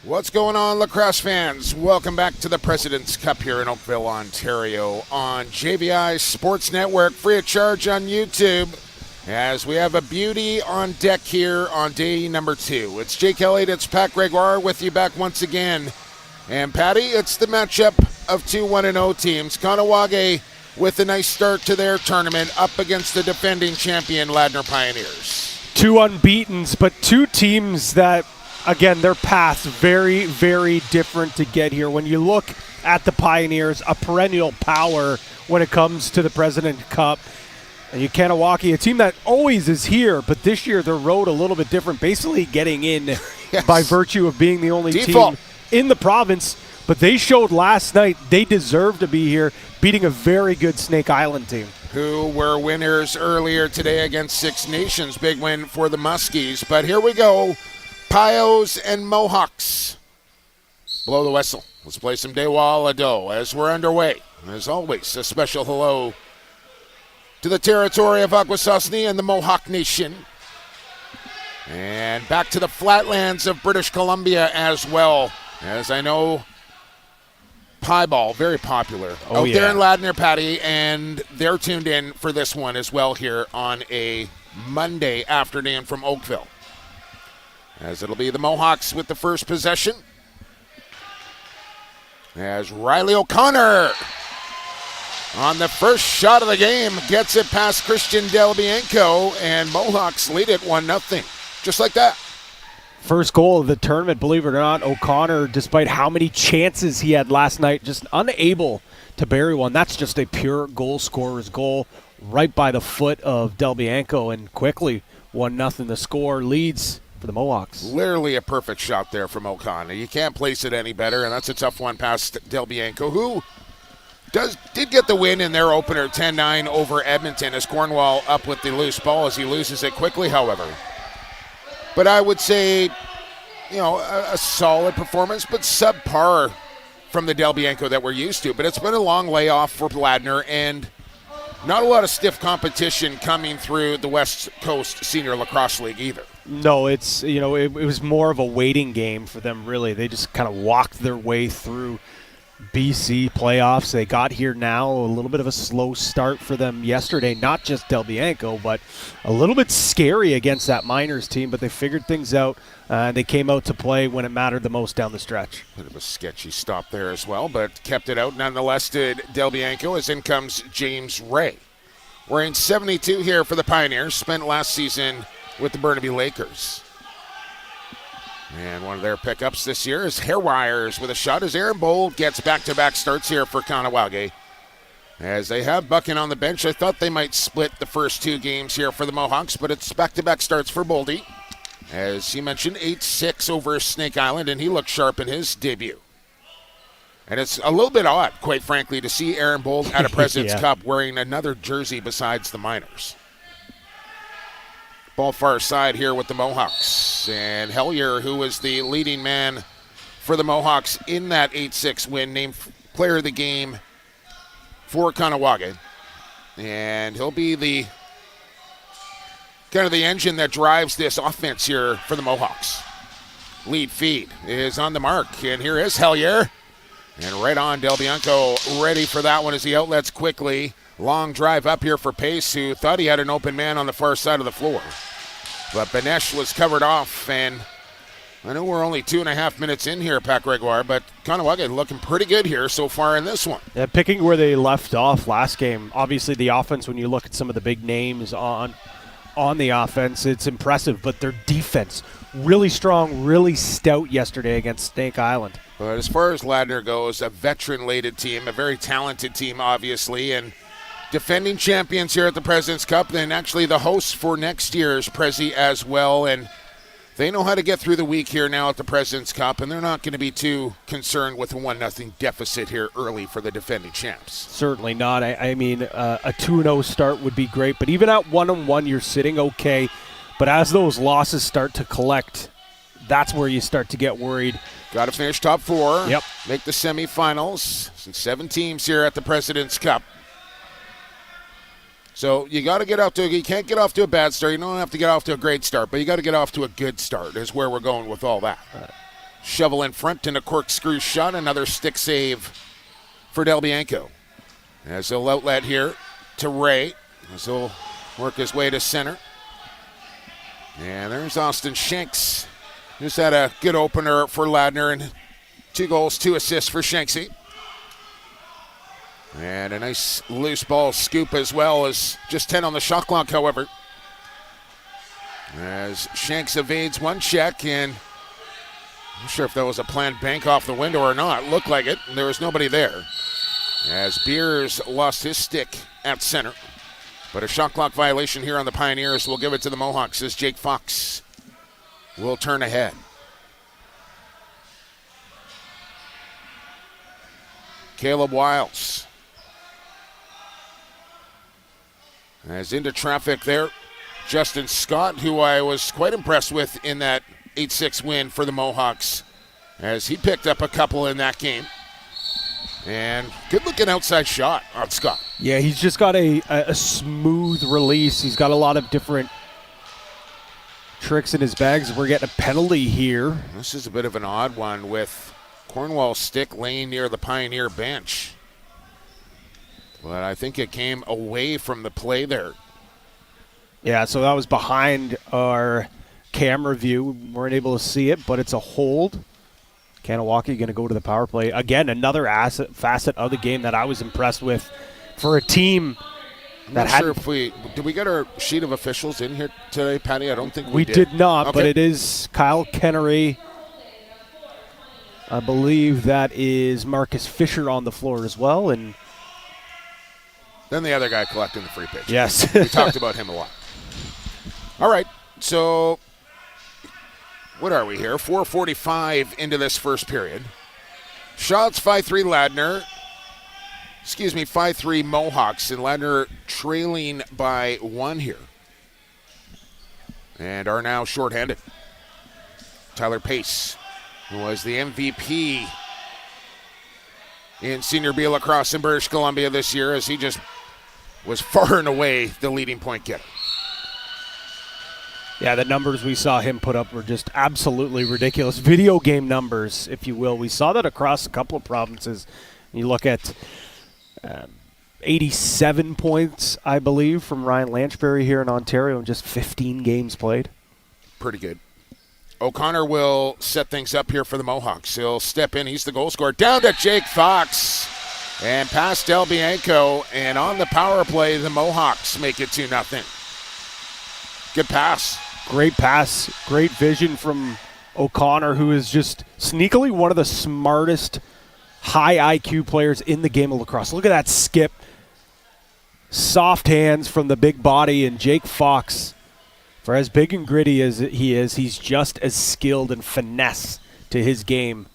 What's going on, lacrosse fans? Welcome back to the President's Cup here in Oakville, Ontario on JVI Sports Network, free of charge on YouTube, as we have a beauty on deck here on day number 2. It's Jake Elliott, it's Pat Gregoire with you back once again. And Patty, it's the matchup of two 1-0 teams. Kahnawake with a nice start to their tournament up against the defending champion Ladner Pioneers. Two unbeatens, but two teams that, again, their paths very, very different to get here. When you look at the Pioneers, a perennial power when it comes to the President Cup. And you Kahnawake, a team that always is here, but this year their road a little bit different, basically getting in Yes. by virtue of being the only Default. team in the province. But they showed last night they deserve to be here, beating a very good Snake Island team, who were winners earlier today against Six Nations. Big win for the Muskies. But here we go. Pios and Mohawks. Blow the whistle. Let's play some Dewa Lado as we're underway. As always, a special hello to the territory of Akwesasne and the Mohawk Nation. And back to the flatlands of British Columbia as well. As I know, Pieball, very popular out there in Ladner, Patty, and they're tuned in for this one as well here on a Monday afternoon from Oakville. As it'll be the Mohawks with the first possession. As Riley O'Connor on the first shot of the game gets it past Christian Del Bianco, and Mohawks lead it 1-0. Just like that. First goal of the tournament, believe it or not. O'Connor, despite how many chances he had last night, just unable to bury one. That's just a pure goal scorer's goal right by the foot of Del Bianco, and quickly 1-0 the score, leads for the Mohawks. Literally a perfect shot there from O'Connor. You can't place it any better, and that's a tough one past Del Bianco, who did get the win in their opener 10-9 over Edmonton, as Cornwall up with the loose ball as he loses it quickly, however. But I would say, a solid performance, but subpar from the Del Bianco that we're used to. But it's been a long layoff for Ladner, and not a lot of stiff competition coming through the West Coast Senior Lacrosse League either. No, it's, it was more of a waiting game for them, really. They just kind of walked their way through BC playoffs. They got here now, a little bit of a slow start for them yesterday, not just Del Bianco, but a little bit scary against that Miners team, but they figured things out. They came out to play when it mattered the most down the stretch. Bit of a sketchy stop there as well, but kept it out nonetheless did Del Bianco, as in comes James Ray. Wearing 72 here for the Pioneers, spent last season with the Burnaby Lakers. And one of their pickups this year is Hairwires with a shot as Aaron Bold gets back-to-back starts here for Kahnawake. As they have Buchan on the bench, I thought they might split the first two games here for the Mohawks, but it's back-to-back starts for Boldy. As you mentioned, 8-6 over Snake Island, and he looked sharp in his debut. And it's a little bit odd, quite frankly, to see Aaron Bold at a President's Cup wearing another jersey besides the Miners. Ball far side here with the Mohawks. And Hellier, who was the leading man for the Mohawks in that 8-6 win, named player of the game for Kahnawake. And he'll be the kind of the engine that drives this offense here for the Mohawks. Lead feed is on the mark, and here is Hellier. And right on, Del Bianco ready for that one as he outlets quickly. Long drive up here for Pace, who thought he had an open man on the far side of the floor. But Benesh was covered off, and I know we're only 2.5 minutes in here, Pat Gregoire, but Kahnawake looking pretty good here so far in this one. Yeah, picking where they left off last game, obviously the offense, when you look at some of the big names on the offense, it's impressive, but their defense, really strong, really stout yesterday against Snake Island. But as far as Ladner goes, a veteran-laden team, a very talented team, obviously, and defending champions here at the President's Cup, and actually the hosts for next year's Prezi as well, and they know how to get through the week here now at the President's Cup, and they're not going to be too concerned with a 1-0 deficit here early for the defending champs. Certainly not. I mean, a 2-0 start would be great, but even at 1-1, you're sitting okay. But as those losses start to collect, that's where you start to get worried. Got to finish top 4. Yep. Make the semifinals. 7 teams here at the President's Cup. So you got to get off to you can't get off to a bad start. You don't have to get off to a great start, but you got to get off to a good start is where we're going with all that. shovel in front and a corkscrew shot. Another stick save for Del Bianco. As he'll outlet here to Ray, as he'll work his way to center. And there's Austin Shanks. Just had a good opener for Ladner, and 2 goals, 2 assists for Shanksy. And a nice loose ball scoop as well, as just 10 on the shot clock, however. As Shanks evades one check, and I'm not sure if that was a planned bank off the window or not. Looked like it, and there was nobody there. As Beers lost his stick at center. But a shot clock violation here on the Pioneers. We'll give it to the Mohawks as Jake Fox will turn ahead. Caleb Wiles. As into traffic there, Justin Scott, who I was quite impressed with in that 8-6 win for the Mohawks, as he picked up a couple in that game. And good-looking outside shot on Scott. Yeah, he's just got a smooth release. He's got a lot of different tricks in his bags. We're getting a penalty here. This is a bit of an odd one with Cornwall's stick laying near the Pioneer bench. But I think it came away from the play there. Yeah, so that was behind our camera view. We weren't able to see it, but it's a hold. Kahnawake going to go to the power play. Again, another facet of the game that I was impressed with for a team that had. Sure if did we get our sheet of officials in here today, Patty? I don't think we did not, okay. But it is Kyle Kennery. I believe that is Marcus Fisher on the floor as well, and then the other guy collecting the free pitch. Yes. We talked about him a lot. All right, so what are we here? 4:45 into this first period. Shots 5-3 Ladner. 5-3 Mohawks, and Ladner trailing by 1 here. And are now shorthanded. Tyler Pace, who was the MVP in Senior B lacrosse in British Columbia this year, as he just was far and away the leading point getter. Yeah, the numbers we saw him put up were just absolutely ridiculous. Video game numbers, if you will. We saw that across a couple of provinces. You look at 87 points, I believe, from Ryan Lanchbury here in Ontario in just 15 games played. Pretty good. O'Connor will set things up here for the Mohawks. He'll step in. He's the goal scorer. Down to Jake Fox. And past Del Bianco. And on the power play, the Mohawks make it 2-0. Good pass. Great pass. Great vision from O'Connor, who is just sneakily one of the smartest high IQ players in the game of lacrosse. Look at that skip. Soft hands from the big body, and Jake Fox, for as big and gritty as he is, he's just as skilled and finesse to his game.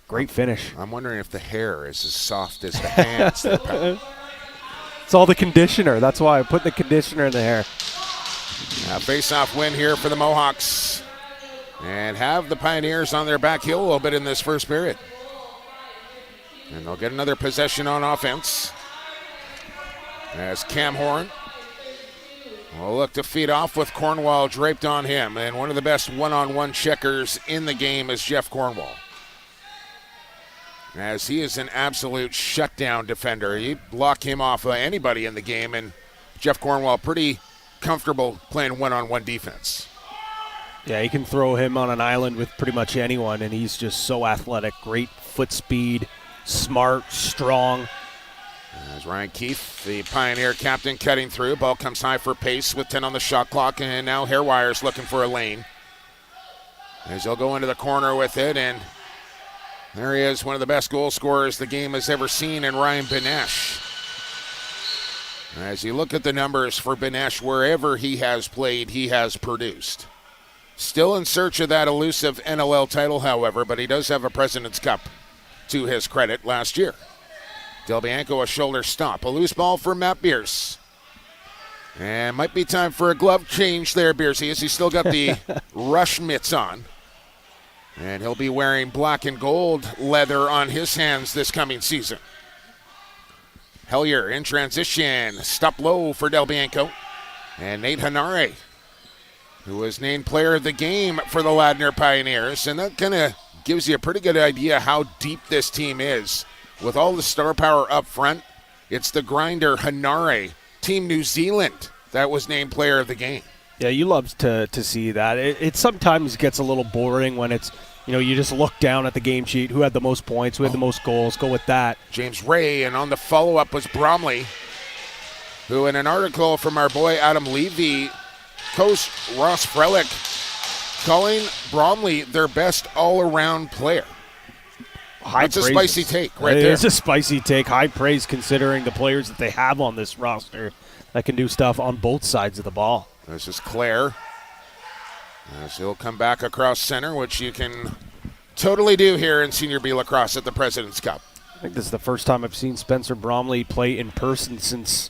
Great finish. I'm wondering if the hair is as soft as the hands. It's all the conditioner. That's why I put the conditioner in the hair. Face-off win here for the Mohawks. And have the Pioneers on their back heel a little bit in this first period. And they'll get another possession on offense. As Cam Horn will look to feed off with Cornwall draped on him. And one of the best one-on-one checkers in the game is Jeff Cornwall, as he is an absolute shutdown defender. You lock him off anybody in the game, and Jeff Cornwall pretty comfortable playing one-on-one defense. Yeah, you can throw him on an island with pretty much anyone, and he's just so athletic. Great foot speed, smart, strong. As Ryan Keefe, the Pioneer captain, cutting through. Ball comes high for Pace with 10 on the shot clock, and now Hairwire's looking for a lane. As he'll go into the corner with it, and there he is, one of the best goal scorers the game has ever seen in Ryan Benesh. As you look at the numbers for Benesh, wherever he has played, he has produced. Still in search of that elusive NLL title, however, but he does have a President's Cup to his credit last year. Del Bianco, a shoulder stop. A loose ball for Matt Bierce. And might be time for a glove change there, Bierce, as he's still got the rush mitts on. And he'll be wearing black and gold leather on his hands this coming season. Hellier in transition. Stop low for Del Bianco. And Nate Hanare, who was named player of the game for the Ladner Pioneers. And that kind of gives you a pretty good idea how deep this team is. With all the star power up front, it's the grinder Hanare, Team New Zealand, that was named player of the game. Yeah, you love to see that. It sometimes gets a little boring when it's, you just look down at the game sheet, who had the most points, who had the most goals, go with that. James Ray, and on the follow-up was Bromley, who in an article from our boy Adam Levy, coach Ross Frelick, calling Bromley their best all-around player. That's a spicy take right there. It's a spicy take. High praise considering the players that they have on this roster that can do stuff on both sides of the ball. This is Claire. As he'll come back across center, which you can totally do here in Senior B lacrosse at the President's Cup. I think this is the first time I've seen Spencer Bromley play in person since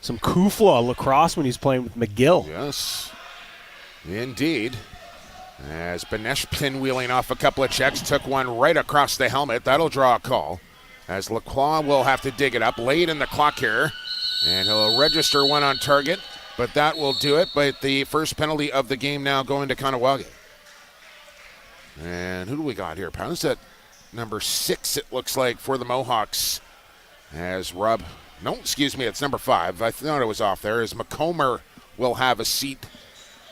some Kufla lacrosse when he's playing with McGill. Yes, indeed. As Benesh pinwheeling off a couple of checks, took one right across the helmet. That'll draw a call. As Lacroix will have to dig it up late in the clock here. And he'll register one on target, but that will do it. But the first penalty of the game now going to Kahnawake. And who do we got here? Pounds at number 6, it looks like, for the Mohawks. As it's number 5. I thought it was off there. As McComber will have a seat.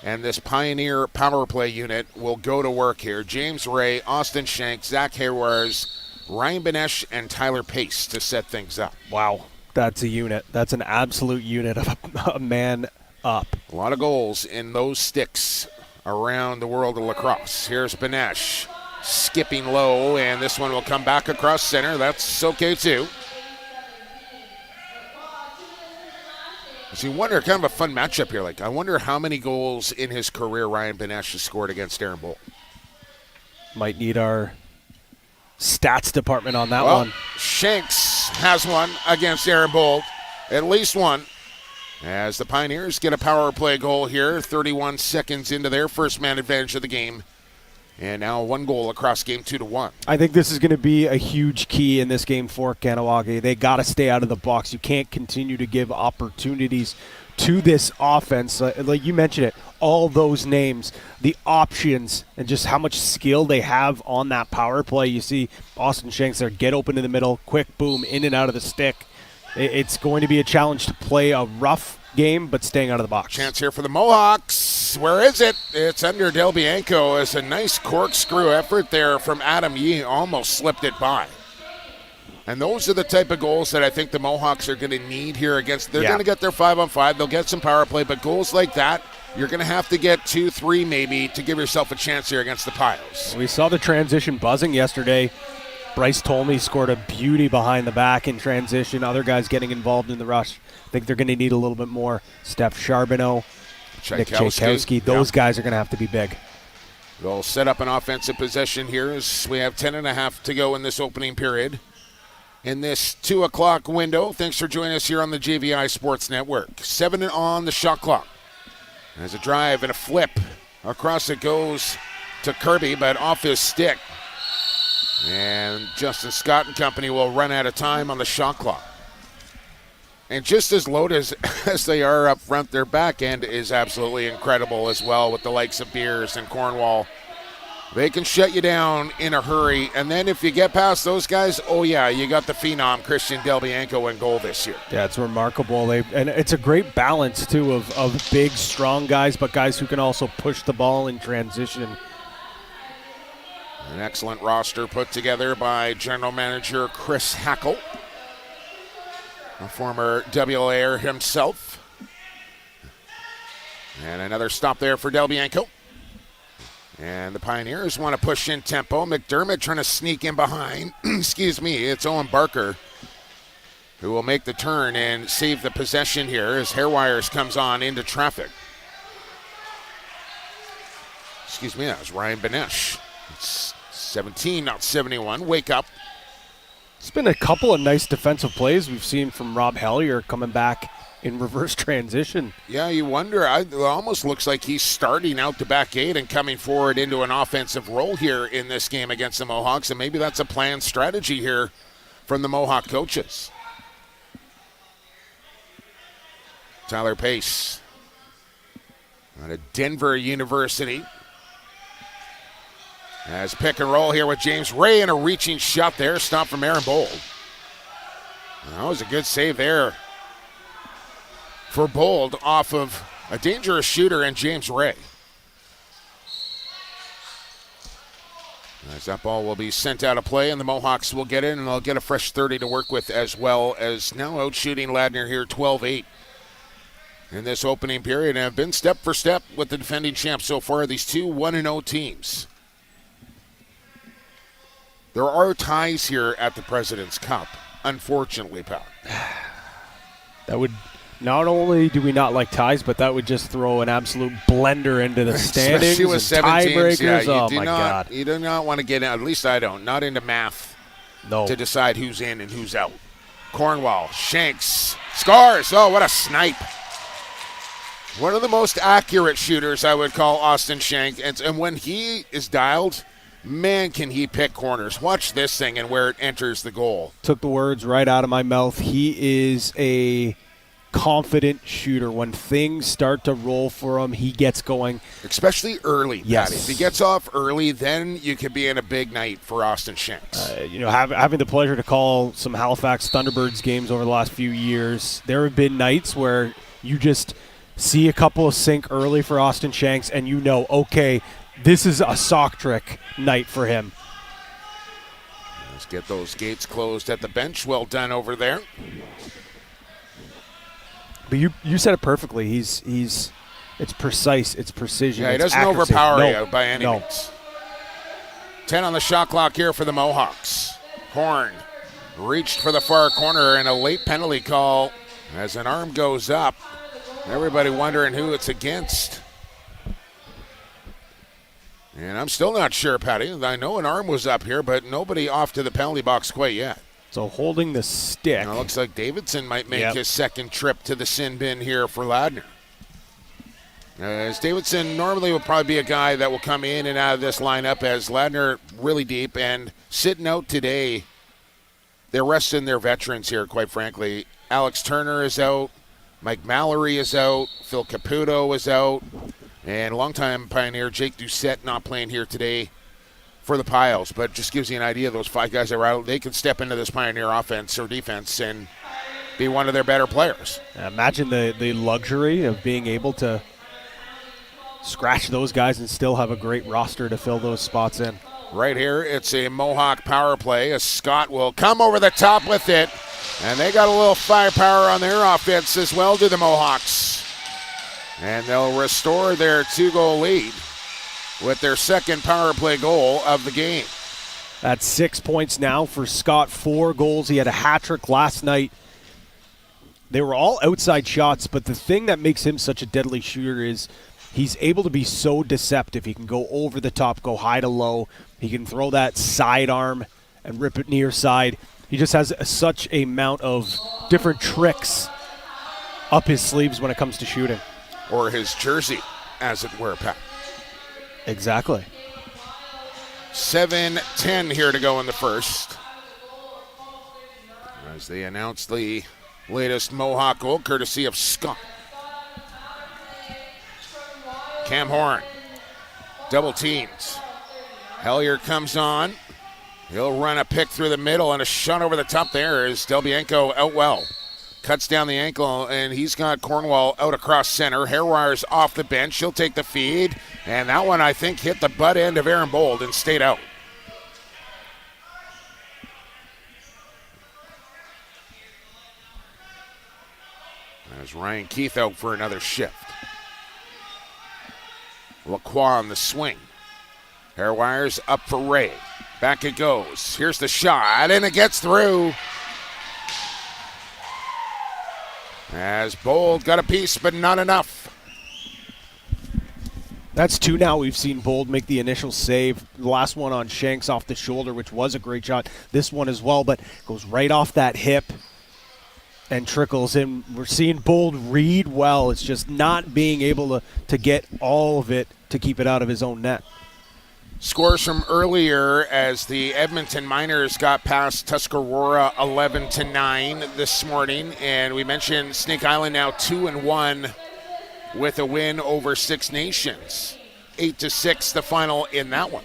And this Pioneer power play unit will go to work here. James Ray, Austin Shank, Zach Haywars, Ryan Benesh, and Tyler Pace to set things up. Wow, that's a unit. That's an absolute unit of a man up. A lot of goals in those sticks around the world of lacrosse. Here's Benesh skipping low, and this one will come back across center. That's okay, too. So you wonder, kind of a fun matchup here. I wonder how many goals in his career Ryan Benesh has scored against Aaron Bolt. Might need our stats department on that one. Shanks has one against Aaron Bolt, at least one. As the Pioneers get a power play goal here, 31 seconds into their first man advantage of the game. And now one goal across game 2-1. I think this is going to be a huge key in this game for Kahnawake. They got to stay out of the box. You can't continue to give opportunities to this offense. Like you mentioned it, all those names, the options, and just how much skill they have on that power play. You see Austin Shanks there, get open in the middle, quick boom, in and out of the stick. It's going to be a challenge to play a rough game, but staying out of the box. Chance here for the Mohawks. Where is it? It's under Del Bianco. As a nice corkscrew effort there from Adam Yee, almost slipped it by. And those are the type of goals that I think the Mohawks are going to need here against. They're going to get their 5-on-5. They'll get some power play, but goals like that, you're going to have to get 2-3 maybe to give yourself a chance here against the Piles. We saw the transition buzzing yesterday. Bryce Tolmie scored a beauty behind the back in transition. Other guys getting involved in the rush. I think they're going to need a little bit more. Steph Charbonneau, Nick Tchaikovsky. Those guys are going to have to be big. They'll set up an offensive possession here as we have 10.5 to go in this opening period. In this 2 o'clock window, thanks for joining us here on the JVI Sports Network. 7 on the shot clock. There's a drive and a flip. Across it goes to Kirby, but off his stick. And Justin Scott and company will run out of time on the shot clock. And just as loaded as they are up front, their back end is absolutely incredible as well with the likes of Beers and Cornwall. They can shut you down in a hurry. And then if you get past those guys, oh yeah, you got the phenom Christian Del Bianco in goal this year. Yeah, it's remarkable. And it's a great balance, too, of big, strong guys, but guys who can also push the ball in transition. An excellent roster put together by General Manager Chris Hackle, a former WLAer himself. And another stop there for Del Bianco. And the Pioneers want to push in tempo. McDermott trying to sneak in behind. Excuse me, it's Owen Barker who will make the turn and save the possession here as Hairwires comes on into traffic. Excuse me, that was Ryan Benesh. It's 17, not 71. Wake up. It's been a couple of nice defensive plays we've seen from Rob Hellier coming back in reverse transition. Yeah, you wonder. It almost looks like he's starting out the back gate and coming forward into an offensive role here in this game against the Mohawks, and maybe that's a planned strategy here from the Mohawk coaches. Tyler Pace out of Denver University. As pick and roll here with James Ray and a reaching shot there. Stop from Aaron Bold. That was a good save there for Bold off of a dangerous shooter and James Ray. As that ball will be sent out of play, and the Mohawks will get in, and they'll get a fresh 30 to work with, as well as now out shooting Ladner here 12-8 in this opening period, and have been step for step with the defending champs so far, these two 1-0 teams. There are ties here at the President's Cup, unfortunately, Pat. That would, not only do we not like ties, but that would just throw an absolute blender into the standings. Especially with 7 teams. Yeah, oh, my God. You do not want to get in, at least I don't, not into math to decide who's in and who's out. Cornwall, Shanks, scores. Oh, what a snipe. One of the most accurate shooters, I would call Austin Shank. And when he is dialed, man, can he pick corners. Watch this thing and where it enters the goal. Took the words right out of my mouth. He is a confident shooter. When things start to roll for him, he gets going. Especially early, yes. Patty. If he gets off early, then you could be in a big night for Austin Shanks. Having the pleasure to call some Halifax Thunderbirds games over the last few years, there have been nights where you just see a couple of sink early for Austin Shanks, and you know, okay, this is a sock trick night for him. Let's get those gates closed at the bench. Well done over there. But you said it perfectly. It's precise, it's precision. Yeah, he doesn't accuracy. overpower you by any means. 10 on the shot clock here for the Mohawks. Horn reached for the far corner, and a late penalty call as an arm goes up. Everybody wondering who it's against. And I'm still not sure, Patty. I know an arm was up here, but nobody off to the penalty box quite yet. So holding the stick. Now, looks like Davidson might make his second trip to the sin bin here for Ladner. As Davidson normally will probably be a guy that will come in and out of this lineup, as Ladner really deep and sitting out today. They're resting their veterans here, quite frankly. Alex Turner is out. Mike Mallory is out. Phil Caputo is out. And longtime Pioneer Jake Doucette not playing here today for the Piles, but just gives you an idea of those 5 guys that are out. They can step into this Pioneer offense or defense and be one of their better players. Imagine the luxury of being able to scratch those guys and still have a great roster to fill those spots in. Right here, it's a Mohawk power play as Scott will come over the top with it. And they got a little firepower on their offense as well, do the Mohawks. And they'll restore their 2-goal lead with their second power play goal of the game. That's 6 points now for Scott. 4 goals. He had a hat trick last night. They were all outside shots, but the thing that makes him such a deadly shooter is he's able to be so deceptive. He can go over the top, go high to low. He can throw that sidearm and rip it near side. He just has such a amount of different tricks up his sleeves when it comes to shooting. Or his jersey, as it were, Pat. Exactly. 7:10 here to go in the first. As they announce the latest Mohawk goal, courtesy of Scott. Cam Horn, double teams. Hellier comes on. He'll run a pick through the middle and a shot over the top there as Del Bianco out well. Cuts down the ankle, and he's got Cornwall out across center. Hairwire's off the bench. He'll take the feed. And that one, I think, hit the butt end of Aaron Bold and stayed out. There's Ryan Keith out for another shift. Lacroix on the swing. Hairwire's up for Ray. Back it goes. Here's the shot, and it gets through. As Bold got a piece, but not enough. That's 2 now. We've seen Bold make the initial save. The last one on Shanks off the shoulder, which was a great shot. This one as well, but goes right off that hip and trickles in. We're seeing Bold read well. It's just not being able to get all of it to keep it out of his own net. Scores from earlier as the Edmonton Miners got past Tuscarora 11-9 this morning. And we mentioned Snake Island now 2-1 with a win over Six Nations. 8-6 the final in that one.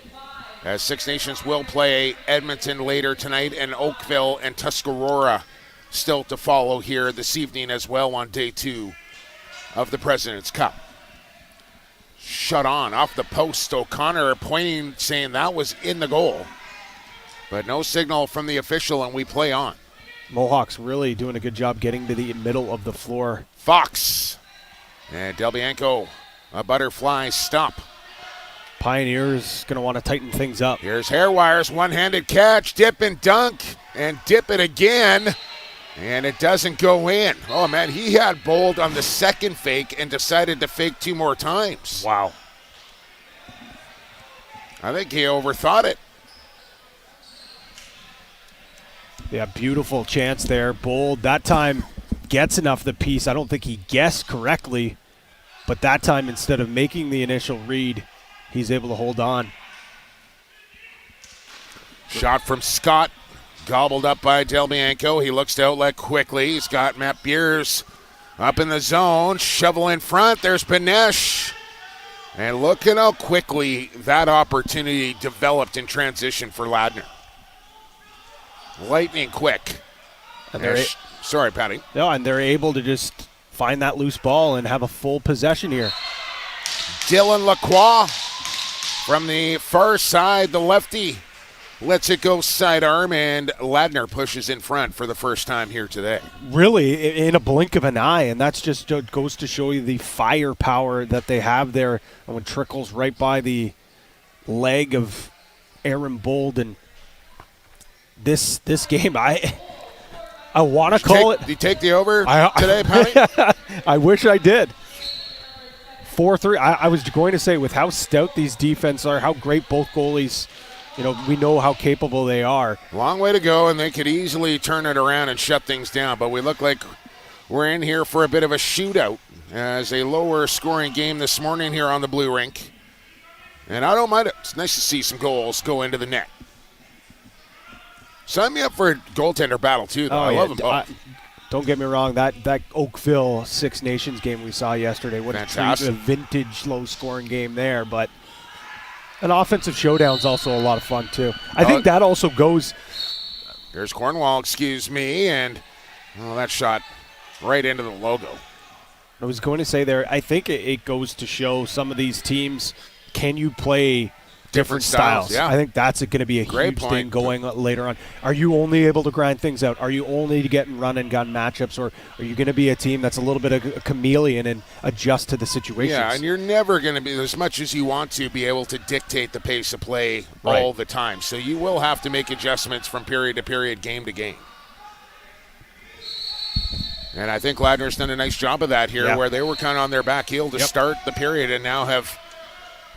as Six Nations will play Edmonton later tonight, and Oakville and Tuscarora still to follow here this evening as well on day 2 of the President's Cup. Shut on off the post. O'Connor pointing, saying that was in the goal. But no signal from the official, and we play on. Mohawks really doing a good job getting to the middle of the floor. Fox. And Del Bianco, a butterfly stop. Pioneers going to want to tighten things up. Here's Hairwires, one-handed catch, dip and dunk, and dip it again. And it doesn't go in. Oh, man, he had Bold on the second fake and decided to fake 2 more times. Wow. I think he overthought it. Yeah, beautiful chance there. Bold, that time gets enough the piece. I don't think he guessed correctly, but that time instead of making the initial read, he's able to hold on. Shot from Scott. Gobbled up by Del Bianco. He looks to outlet quickly. He's got Matt Beers up in the zone. Shovel in front. There's Banesh. And look at how quickly that opportunity developed in transition for Ladner. Lightning quick. And sorry, Patty. No, and they're able to just find that loose ball and have a full possession here. Dylan Lacroix from the far side, the lefty. Lets it go sidearm, and Ladner pushes in front for the first time here today. Really, in a blink of an eye, and that's just goes to show you the firepower that they have there. And when trickles right by the leg of Aaron Bold, and this game, I want to call it. Did you take the over today, Patty? I wish I did. 4-3. I was going to say, with how stout these defenses are, how great both goalies. We know how capable they are. Long way to go, and they could easily turn it around and shut things down. But we look like we're in here for a bit of a shootout as a lower scoring game this morning here on the Blue Rink. And I don't mind it. It's nice to see some goals go into the net. Sign me up for a goaltender battle, too, though. I love them both. Don't get me wrong. That Oakville Six Nations game we saw yesterday, what a vintage low-scoring game there, but an offensive showdown's also a lot of fun, too. I think that also goes. Here's Cornwall, excuse me, and that shot right into the logo. I was going to say there, I think it goes to show some of these teams, can you play different styles? Yeah. I think that's going to be a huge thing going later on. Are you only able to grind things out? Are you only getting run and gun matchups, or are you going to be a team that's a little bit of a chameleon and adjust to the situations? Yeah, and you're never going to be, as much as you want to, be able to dictate the pace of play all the time. So you will have to make adjustments from period to period, game to game. And I think Ladner's done a nice job of that here, where they were kind of on their back heel to start the period and now have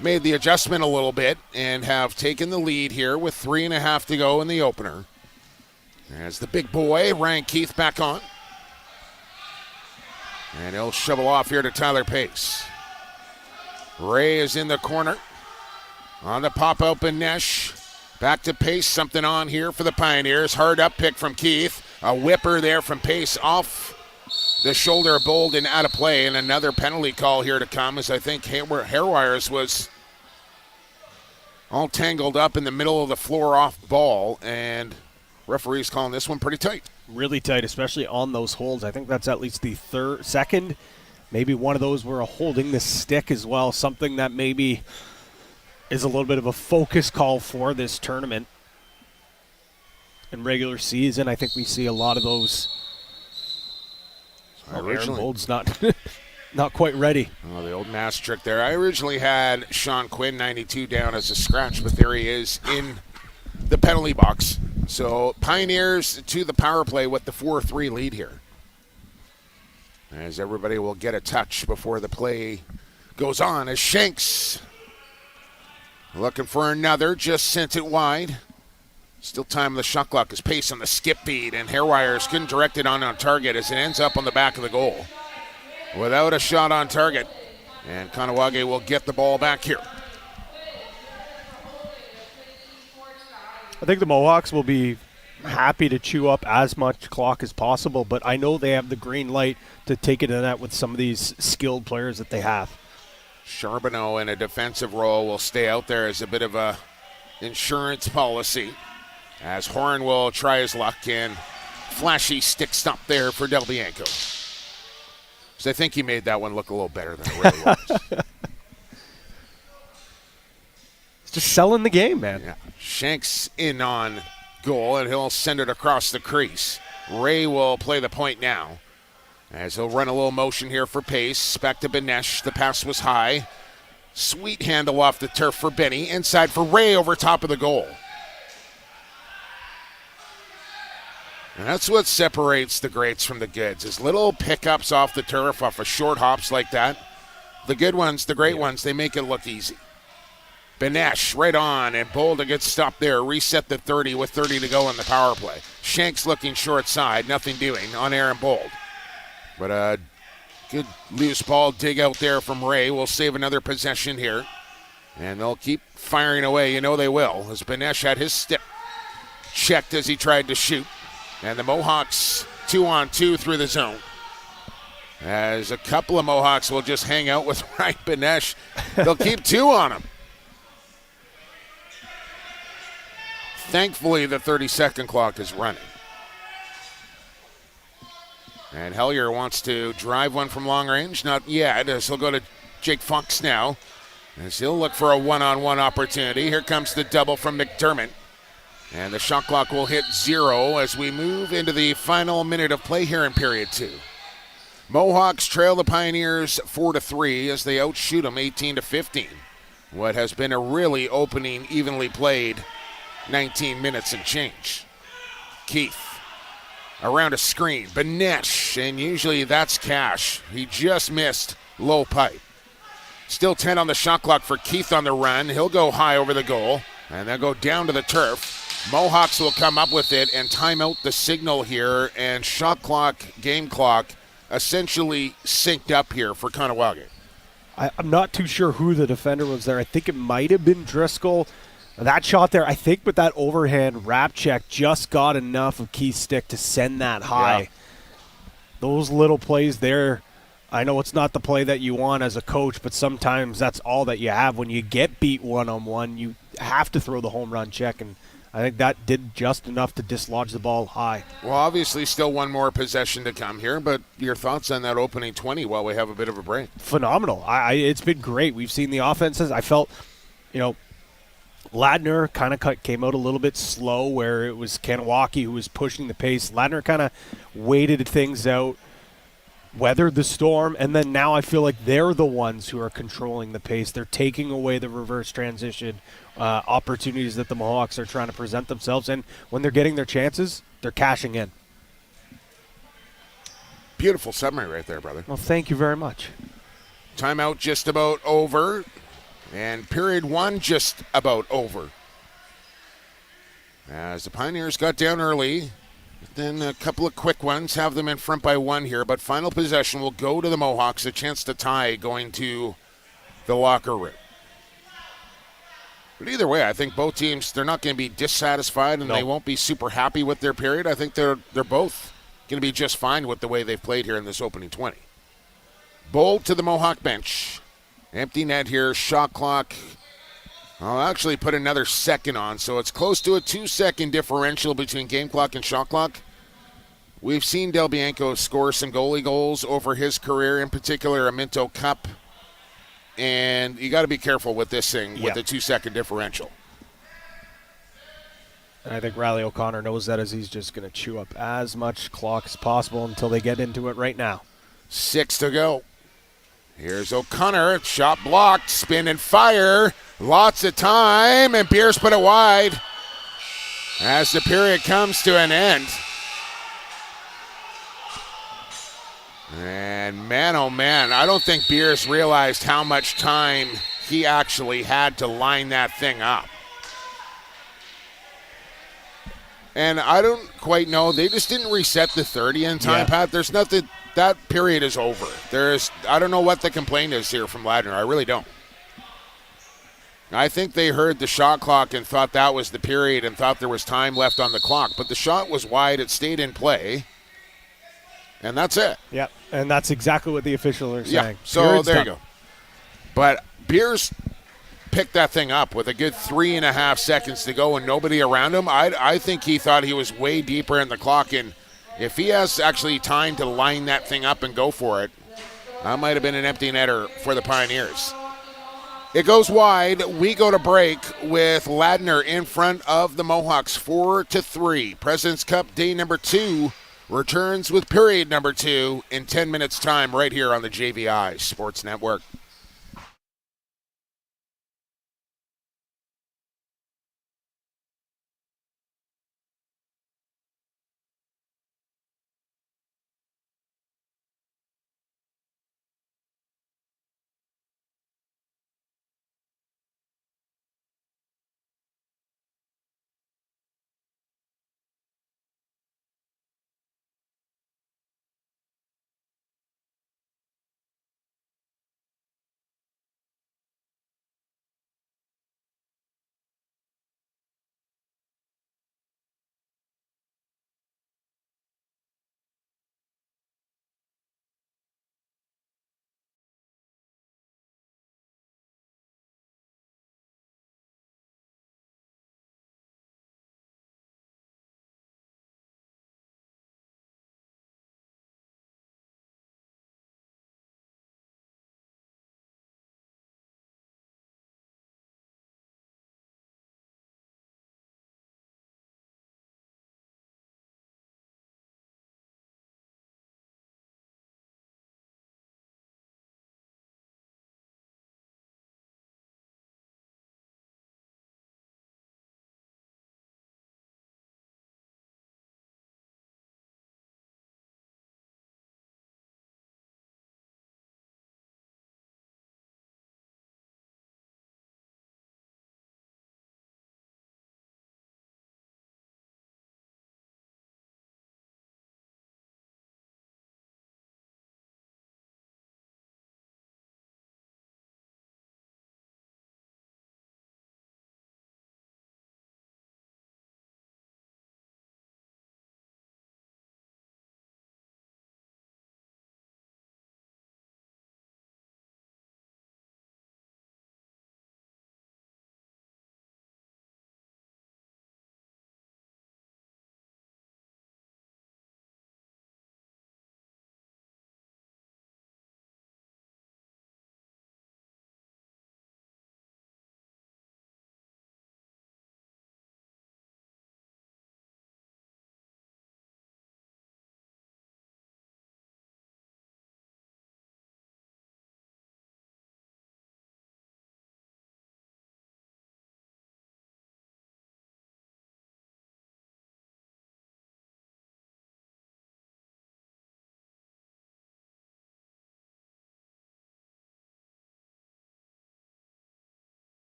made the adjustment a little bit and have taken the lead here with 3.5 to go in the opener. As the big boy, Ryan Keith, back on. And he'll shovel off here to Tyler Pace. Ray is in the corner. On the pop-out, Banesh. Back to Pace, something on here for the Pioneers. Hard up pick from Keith. A whipper there from Pace off the shoulder of Bold and out of play, and another penalty call here to come, as I think Hairwires was all tangled up in the middle of the floor off ball, and referee's calling this one pretty tight. Really tight, especially on those holds. I think that's at least the second. Maybe one of those were holding the stick as well, something that maybe is a little bit of a focus call for this tournament. In regular season, I think we see a lot of those. Aaron Bold's not quite ready. Oh, the old mask trick there. I originally had Sean Quinn, 92, down as a scratch, but there he is in the penalty box. So Pioneers to the power play with the 4-3 lead here. As everybody will get a touch before the play goes on, as Shanks looking for another, just sent it wide. Still time on the shot clock is Pace on the skip beat, and Hairwires couldn't direct it on target as it ends up on the back of the goal without a shot on target. And Kahnawake will get the ball back here. I think the Mohawks will be happy to chew up as much clock as possible, but I know they have the green light to take it to the net with some of these skilled players that they have. Charbonneau in a defensive role will stay out there as a bit of a insurance policy, as Horn will try his luck, and flashy stick stump there for Del Bianco. So I think he made that one look a little better than it really was. It's just selling the game, man. Yeah. Shanks in on goal, and he'll send it across the crease. Ray will play the point now, as he'll run a little motion here for pace. Back to Benesh. The pass was high. Sweet handle off the turf for Benny. Inside for Ray over top of the goal. And that's what separates the greats from the goods, is little pickups off the turf, off of short hops like that. The good ones, the great ones, they make it look easy. Benesh right on, and Bolda gets stopped there. Reset the 30 with 30 to go in the power play. Shanks looking short side, nothing doing on Aaron Bold. But a good loose ball dig out there from Ray. We'll save another possession here. And they'll keep firing away. You know they will, as Benesh had his stick checked as he tried to shoot. And the Mohawks 2-on-2 through the zone. As a couple of Mohawks will just hang out with Ryan Benesh. They'll keep 2 on him. Thankfully, the 30-second clock is running. And Hellier wants to drive one from long range. Not yet, as he'll go to Jake Fox now, as he'll look for a one-on-one opportunity. Here comes the double from McDermott. And the shot clock will hit 0 as we move into the final minute of play here in period 2. Mohawks trail the Pioneers 4-3 as they outshoot them 18-15. What has been a really opening, evenly played 19 minutes and change. Keith around a screen. Benesh, and usually that's Cash. He just missed low pipe. Still 10 on the shot clock for Keith on the run. He'll go high over the goal and then go down to the turf. Mohawks will come up with it and time out the signal here, and shot clock, game clock essentially synced up here for Kahnawake. I'm not too sure who the defender was there. I think it might have been Driscoll. That shot there, I think with that overhand wrap check, just got enough of Keith's stick to send that high. Yeah. Those little plays there, I know it's not the play that you want as a coach, but sometimes that's all that you have. When you get beat one-on-one, you have to throw the home run check, and I think that did just enough to dislodge the ball high. Well, obviously still one more possession to come here, but your thoughts on that opening 20 while we have a bit of a break? Phenomenal. It's been great. We've seen the offenses. I felt, Ladner kind of came out a little bit slow, where it was Kahnawake who was pushing the pace. Ladner kind of waited things out, weathered the storm, and then now I feel like they're the ones who are controlling the pace. They're taking away the reverse transition opportunities that the Mohawks are trying to present themselves, and when they're getting their chances, they're cashing in. Beautiful summary right there, brother. Well, thank you very much. Timeout just about over, and period 1 just about over. As the Pioneers got down early, then a couple of quick ones, have them in front by 1 here, but final possession will go to the Mohawks, a chance to tie going to the locker room. But either way, I think both teams, they're not going to be dissatisfied, and they won't be super happy with their period. I think they're both going to be just fine with the way they've played here in this opening 20. Bold to the Mohawk bench. Empty net here, shot clock. I'll actually put another second on, so it's close to a 2-second differential between game clock and shot clock. We've seen Del Bianco score some goalie goals over his career, in particular a Minto Cup. And you got to be careful with this thing with the 2-second differential. And I think Riley O'Connor knows that, as he's just going to chew up as much clock as possible until they get into it right now. 6 to go. Here's O'Connor. Shot blocked. Spin and fire. Lots of time. And Pierce put it wide as the period comes to an end. And man, oh man, I don't think Beers realized how much time he actually had to line that thing up. And I don't quite know. They just didn't reset the 30 in time, Pat. There's nothing. That period is over. I don't know what the complaint is here from Ladner. I really don't. I think they heard the shot clock and thought that was the period and thought there was time left on the clock. But the shot was wide. It stayed in play. And that's it. Yep, and that's exactly what the officials are saying. So there you go. But Beers picked that thing up with a good 3.5 seconds to go and nobody around him, I think he thought he was way deeper in the clock. And if he has actually time to line that thing up and go for it, that might have been an empty netter for the Pioneers. It goes wide. We go to break with Ladner in front of the Mohawks 4-3. President's Cup day number 2 returns with period number 2 in 10 minutes time right here on the JVI Sports Network.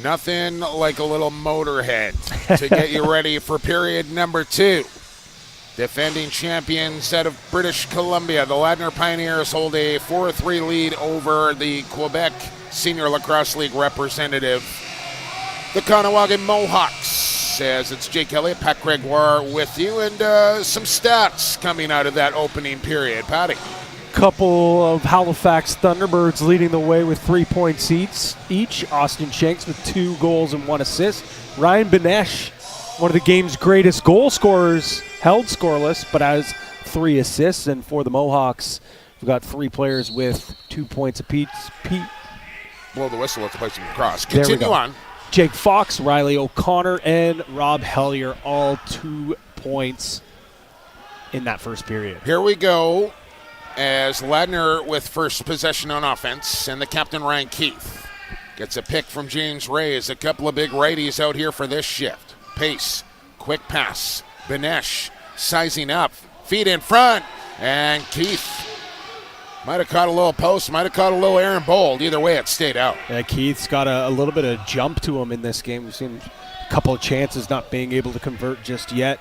Nothing like a little motorhead to get you ready for period number 2. Defending champions out of British Columbia, the Ladner Pioneers hold a 4-3 lead over the Quebec Senior Lacrosse League representative, the Kahnawake Mohawks. As it's Jake Elliott, Pat Gregoire with you, and some stats coming out of that opening period. Patty. Couple of Halifax Thunderbirds leading the way with 3 points each. Austin Shanks with 2 goals and 1 assist. Ryan Benesh, one of the game's greatest goal scorers, held scoreless, but has 3 assists. And for the Mohawks, we've got 3 players with 2 points apiece. Blow the whistle at the place of cross. There we Continue go. on. Jake Fox, Riley O'Connor, and Rob Hellier, all 2 points in that first period. Here we go as Ladner with first possession on offense, and the captain Ryan Keith gets a pick from James Reyes. A couple of big righties out here for this shift. Pace, quick pass, Benesh sizing up, feet in front, and Keith might have caught a little post, might have caught a little Aaron Bold. Either way, it stayed out. Yeah, Keith's got a little bit of jump to him in this game. We've seen a couple of chances, not being able to convert just yet.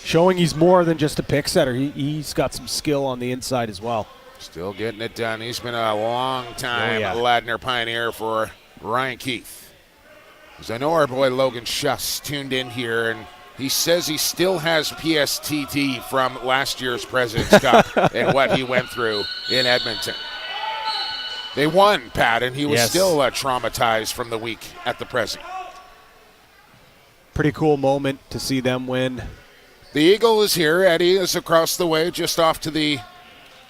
Showing he's more than just a pick setter. He's got some skill on the inside as well. Still getting it done. He's been a long time Ladner Pioneer for Ryan Keith. As I know our boy Logan Schuss tuned in here, and he says he still has PSTT from last year's President's Cup and what he went through in Edmonton. They won, Pat, and he was still traumatized from the week at the President. Pretty cool moment to see them win. The Eagle is here. Eddie is across the way, just off to the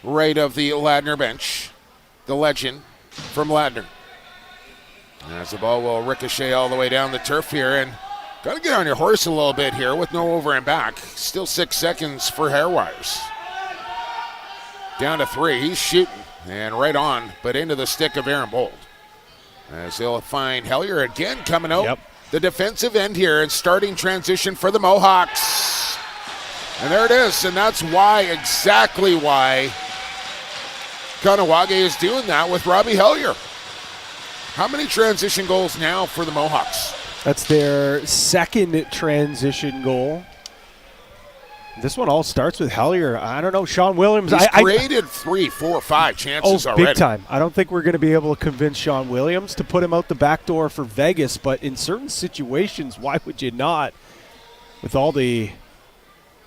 right of the Ladner bench. The legend from Ladner. As the ball will ricochet all the way down the turf here, and got to get on your horse a little bit here with no over and back. Still 6 seconds for Hairwires. Down to 3. He's shooting, and right on, but into the stick of Aaron Bold. As they'll find Hellier again coming out. The defensive end here, and starting transition for the Mohawks. And there it is, and that's exactly why Kahnawake is doing that with Robbie Hellier. How many transition goals now for the Mohawks? That's their second transition goal. This one all starts with Hellier. I don't know, Sean Williams. He's created 3, 4, 5 chances already. Big time. I don't think we're going to be able to convince Sean Williams to put him out the back door for Vegas, but in certain situations, why would you not? With all the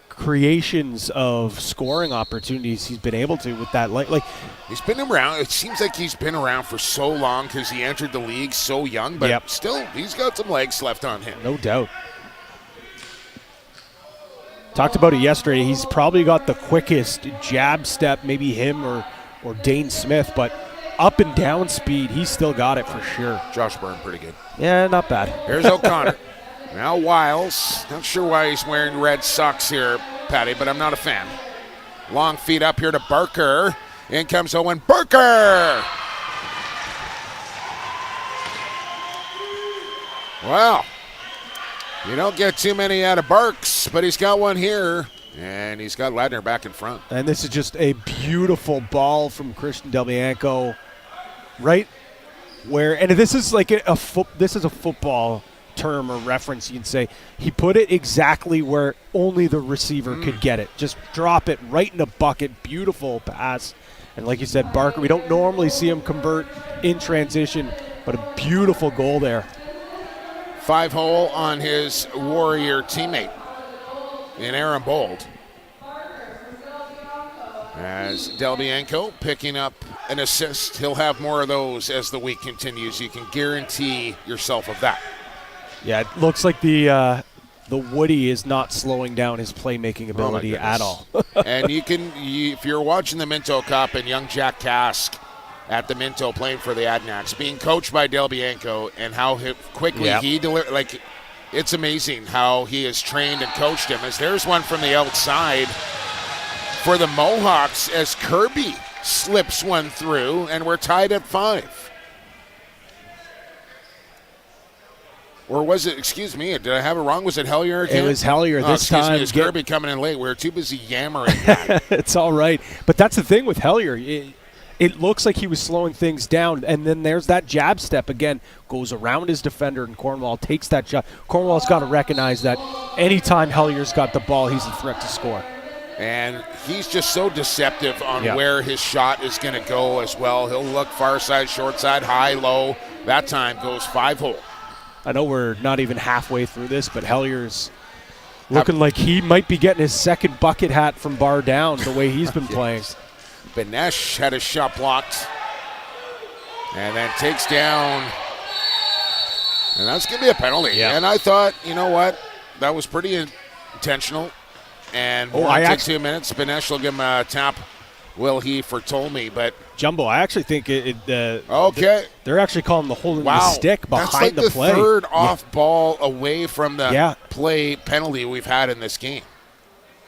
creations of scoring opportunities he's been able to with that. Like he's been around. It seems like he's been around for so long because he entered the league so young, but still, he's got some legs left on him. No doubt. Talked about it yesterday. He's probably got the quickest jab step, maybe him or Dane Smith, but up and down speed, he's still got it for sure. Josh Byrne, pretty good. Yeah, not bad. Here's O'Connor. Now Wiles, not sure why he's wearing red socks here, Patty, but I'm not a fan. Long feet up here to Barker. In comes Owen Barker. Wow. You don't get too many out of Barks, but he's got one here, and he's got Ladner back in front. And this is just a beautiful ball from Christian Delbianco, right where, and this is like this is a football term or reference, you can say. He put it exactly where only the receiver could get it. Just drop it right in the bucket. Beautiful pass. And like you said, Barker, we don't normally see him convert in transition, but a beautiful goal there. 5-hole on his Warrior teammate in Aaron Bold. As Delbianco picking up an assist. He'll have more of those as the week continues. You can guarantee yourself of that. Yeah, it looks like the Woody is not slowing down his playmaking ability at all. And if you're watching the Minto Cup and young Jack Kask at the Minto playing for the Adnaks, being coached by Delbianco and how quickly he delivered, like, it's amazing how he has trained and coached him. As there's one from the outside for the Mohawks as Kirby slips one through, and we're tied at 5. Or was it, excuse me, did I have it wrong? Was it Hellier again? It was Hellier this time. It was Kirby coming in late. We were too busy yammering that. It's all right. But that's the thing with Hellier. it looks like he was slowing things down, and then there's that jab step again, goes around his defender, and Cornwall takes that shot. Cornwall's got to recognize that anytime Hellier's got the ball, he's a threat to score. And he's just so deceptive on where his shot is going to go as well. He'll look far side, short side, high, low. That time goes 5-hole. I know we're not even halfway through this, but Hellier's looking like he might be getting his second bucket hat from bar down the way he's been playing. Benesh had his shot blocked and then takes down. And that's going to be a penalty. Yeah. And I thought, you know what, that was pretty intentional. And after 2 minutes, Benesh will give him a tap, will he, for Tolmie. But Jumbo, I actually think they're actually calling the holding the stick behind the play. That's like the third off ball away from the play penalty we've had in this game.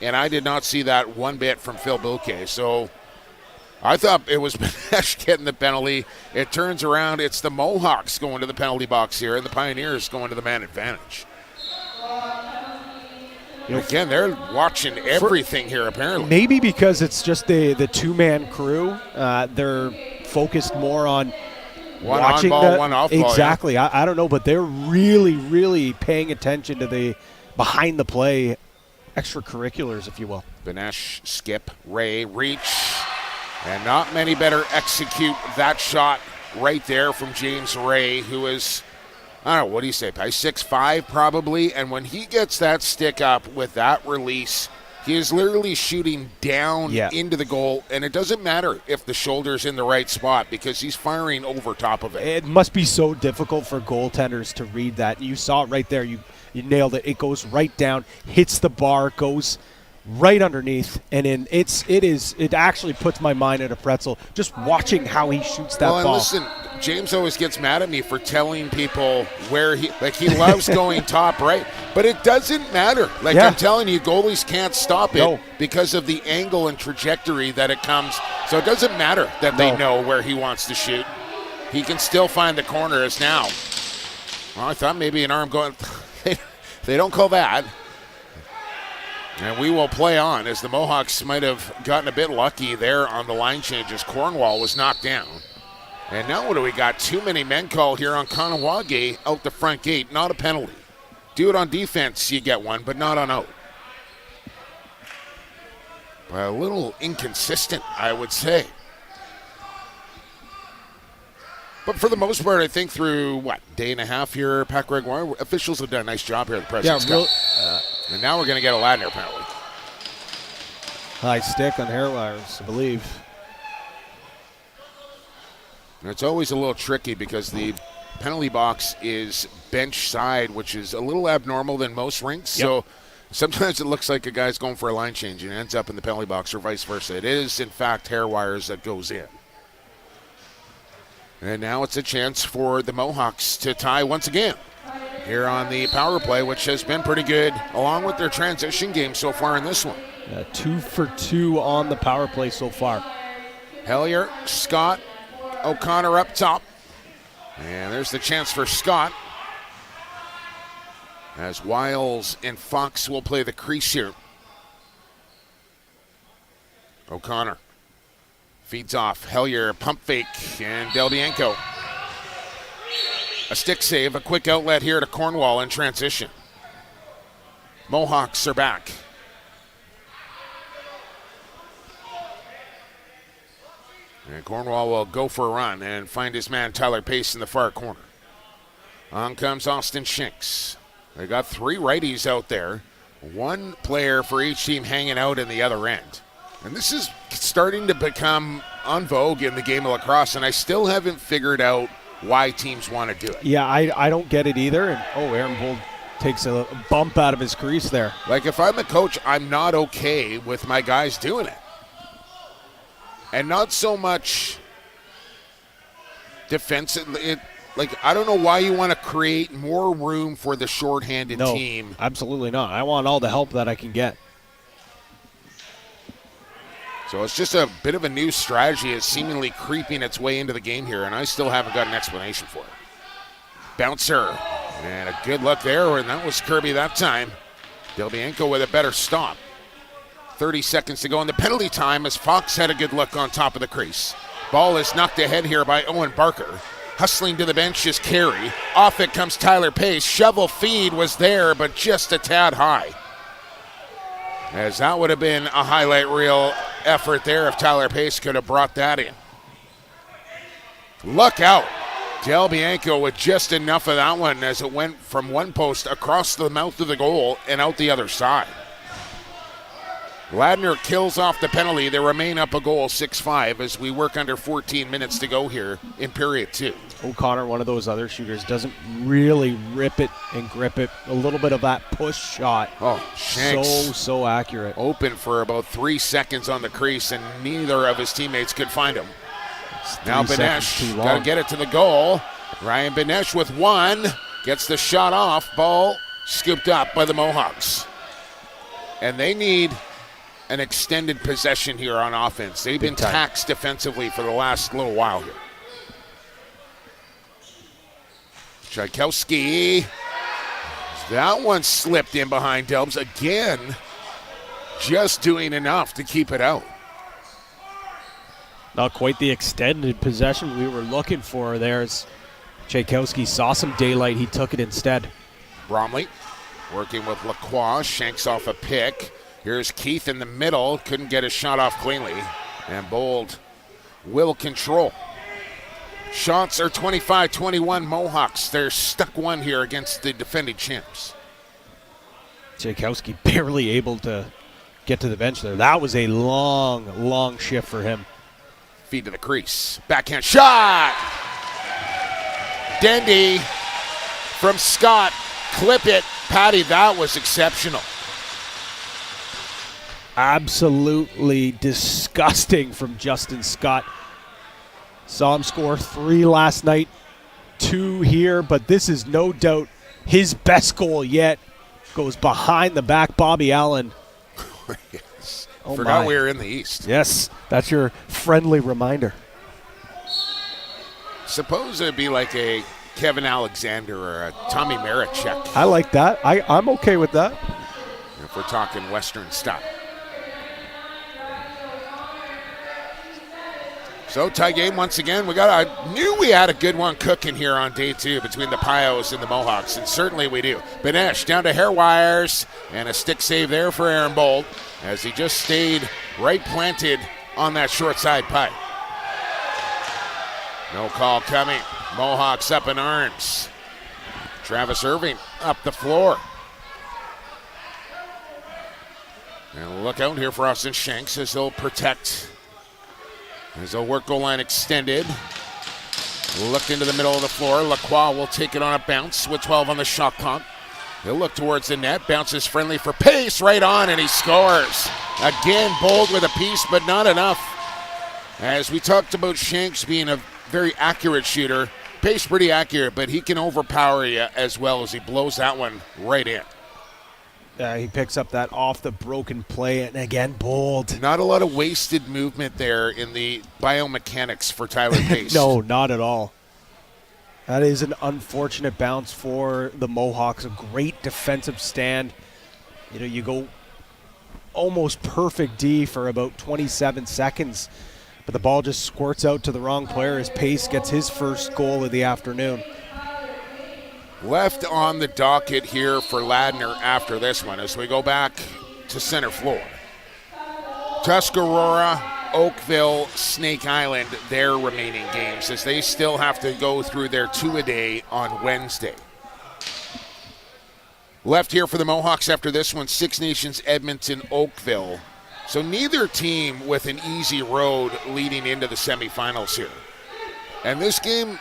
And I did not see that one bit from Phil Bouquet. So I thought it was Benesh getting the penalty. It turns around. It's the Mohawks going to the penalty box here, and the Pioneers going to the man advantage. Again, they're watching everything here, apparently. Maybe because it's just the two-man crew. They're focused more on one watching on ball, one off ball. Exactly. Yeah. I don't know, but they're really, really paying attention to the behind-the-play extracurriculars, if you will. Benesh, skip, Ray, reach. And not many better execute that shot right there from James Ray, who is, I don't know, what do you say, 6'5" probably. And when he gets that stick up with that release, he is literally shooting down into the goal. And it doesn't matter if the shoulder's in the right spot because he's firing over top of it. It must be so difficult for goaltenders to read that. You saw it right there. You nailed it. It goes right down, hits the bar, goes right underneath, and it actually puts my mind at a pretzel just watching how he shoots that ball. And listen, James always gets mad at me for telling people where he loves going top right, but it doesn't matter. I'm telling you, goalies can't stop it because of the angle and trajectory that it comes. So it doesn't matter that they know where he wants to shoot. He can still find the corner as now. Well, I thought maybe an arm going. They don't call that. And we will play on as the Mohawks might have gotten a bit lucky there on the line changes. Cornwall was knocked down. And now what do we got? Too many men called here on Kahnawake out the front gate. Not a penalty. Do it on defense, you get one, but not on out. A little inconsistent, I would say. But for the most part, I think through, day and a half here, Pat Gregoire, officials have done a nice job here at the President's Cup. And now we're going to get a Ladner penalty. High stick on hair wires, I believe. And it's always a little tricky because the penalty box is bench side, which is a little abnormal than most rinks. So sometimes it looks like a guy's going for a line change and ends up in the penalty box or vice versa. It is, in fact, hair wires that goes in. And now it's a chance for the Mohawks to tie once again here on the power play, which has been pretty good, along with their transition game so far in this one. 2 for 2 on the power play so far. Hellier, Scott, O'Connor up top. And there's the chance for Scott, as Wiles and Fox will play the crease here. O'Connor feeds off. Hellier, pump fake, and Del Bianco. A stick save, a quick outlet here to Cornwall in transition. Mohawks are back. And Cornwall will go for a run and find his man Tyler Pace in the far corner. On comes Austin Shinks. They got 3 righties out there. 1 player for each team hanging out in the other end. And this is starting to become en vogue in the game of lacrosse, and I still haven't figured out why teams want to do it. Yeah, I don't get it either. And Aaron Bold takes a bump out of his crease there. If I'm a coach, I'm not okay with my guys doing it. And not so much defensive. I don't know why you want to create more room for the shorthanded team. Absolutely not. I want all the help that I can get. So it's just a bit of a new strategy. It's seemingly creeping its way into the game here, and I still haven't got an explanation for it. Bouncer, and a good look there, and that was Kirby that time. Del Bianco with a better stop. 30 seconds to go in the penalty time as Fox had a good look on top of the crease. Ball is knocked ahead here by Owen Barker. Hustling to the bench is Carey. Off it comes Tyler Pace. Shovel feed was there, but just a tad high. As that would have been a highlight reel effort there if Tyler Pace could have brought that in. Look out. Del Bianco with just enough of that one as it went from one post across the mouth of the goal and out the other side. Ladner kills off the penalty. They remain up a goal, 6-5, as we work under 14 minutes to go here in period 2. O'Connor, one of those other shooters, doesn't really rip it and grip it. A little bit of that push shot. Oh, Shanks. So accurate. Open for about 3 seconds on the crease, and neither of his teammates could find him. Now Benesh got to get it to the goal. Ryan Benesh with one. Gets the shot off. Ball scooped up by the Mohawks. And they need an extended possession here on offense. They've been taxed defensively for the last little while here. Tchaikovsky. That one slipped in behind Delbs again. Just doing enough to keep it out. Not quite the extended possession we were looking for there. As Tchaikovsky saw some daylight, he took it instead. Bromley working with Lacroix. Shanks off a pick. Here's Keith in the middle. Couldn't get his shot off cleanly. And Bold will control. Shots are 25-21 Mohawks. They're stuck one here against the defending champs. Tchaikovsky barely able to get to the bench there. That was a long shift for him. Feed to the crease. Backhand shot! Dendy from Scott. Clip it. Patty, that was exceptional. Absolutely disgusting from Justin Scott. Saw him score 3 last night, 2 here, but this is no doubt his best goal yet. Goes behind the back, Bobby Allen. Yes. Oh Forgot my. we were in the East. Yes, that's your friendly reminder. Suppose it'd be like a Kevin Alexander or a Tommy Marichek. I like that. I'm okay with that. If we're talking Western style. So tie game once again. I knew we had a good one cooking here on day 2 between the Pios and the Mohawks, and certainly we do. Benesh down to hair wires, and a stick save there for Aaron Bold as he just stayed right planted on that short side pipe. No call coming. Mohawks up in arms. Travis Irving up the floor. And look out here for Austin Shanks as he'll protect. As they'll work goal line extended. Looked into the middle of the floor. Lacroix will take it on a bounce with 12 on the shot clock. He'll look towards the net. Bounces friendly for Pace right on, and he scores. Again, Bold with a piece, but not enough. As we talked about Shanks being a very accurate shooter. Pace pretty accurate, but he can overpower you as well as he blows that one right in. He picks up that off the broken play, and again, Bold. Not a lot of wasted movement there in the biomechanics for Tyler Pace. No, not at all. That is an unfortunate bounce for the Mohawks. A great defensive stand. You know, you go almost perfect D for about 27 seconds, but the ball just squirts out to the wrong player as Pace gets his first goal of the afternoon. Left on the docket here for Ladner after this one as we go back to center floor. Tuscarora, Oakville, Snake Island, their remaining games as they still have to go through their 2-a-day on Wednesday. Left here for the Mohawks after this one, Six Nations, Edmonton, Oakville. So neither team with an easy road leading into the semifinals here. And this game,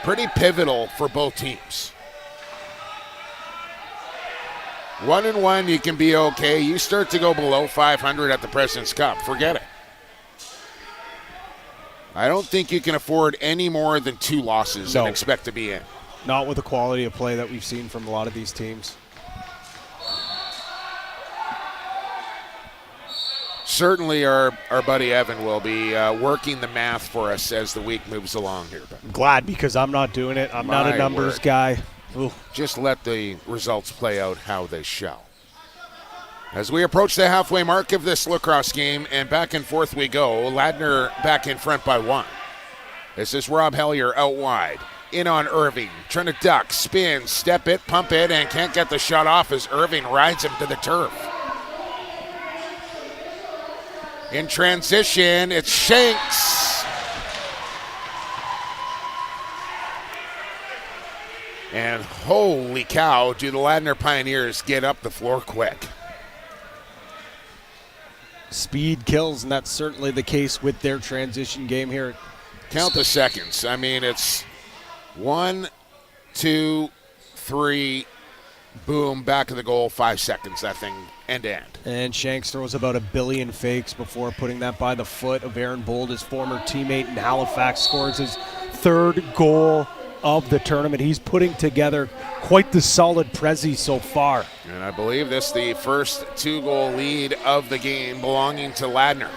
pretty pivotal for both teams. 1-1, you can be okay. You start to go below 500 at the President's Cup. Forget it. I don't think you can afford any more than 2 losses and expect to be in. Not with the quality of play that we've seen from a lot of these teams. Certainly our buddy Evan will be working the math for us as the week moves along here. I'm glad because I'm not doing it. I'm not a numbers guy. Ooh. Just let the results play out how they shall. As we approach the halfway mark of this lacrosse game, and back and forth we go, Ladner back in front by 1. This is Rob Hellier out wide. In on Irving, trying to duck, spin, step it, pump it, and can't get the shot off as Irving rides him to the turf. In transition, it's Shanks. And holy cow, do the Ladner Pioneers get up the floor quick. Speed kills, and that's certainly the case with their transition game here. Count the seconds. I mean, it's 1, 2, 3, boom, back of the goal, 5 seconds, that thing end to end. And Shanks throws about 1 billion fakes before putting that by the foot of Aaron Bold, his former teammate in Halifax, scores his 3rd goal of the tournament. He's putting together quite the solid Prezi so far. And I believe this is the first 2-goal lead of the game belonging to Ladner.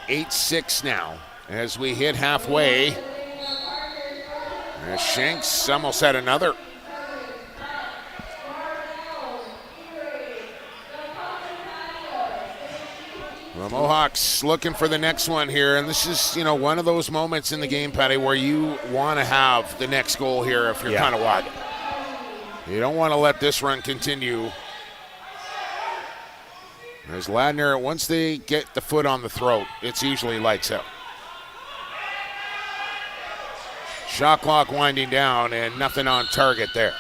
8-6 now as we hit halfway. Shanks almost had another. The Mohawks looking for the next one here, and this is, one of those moments in the game, Patty, where you want to have the next goal here if you're Kahnawake. You don't want to let this run continue. As Ladner, once they get the foot on the throat, it's usually lights out. Shot clock winding down and nothing on target there.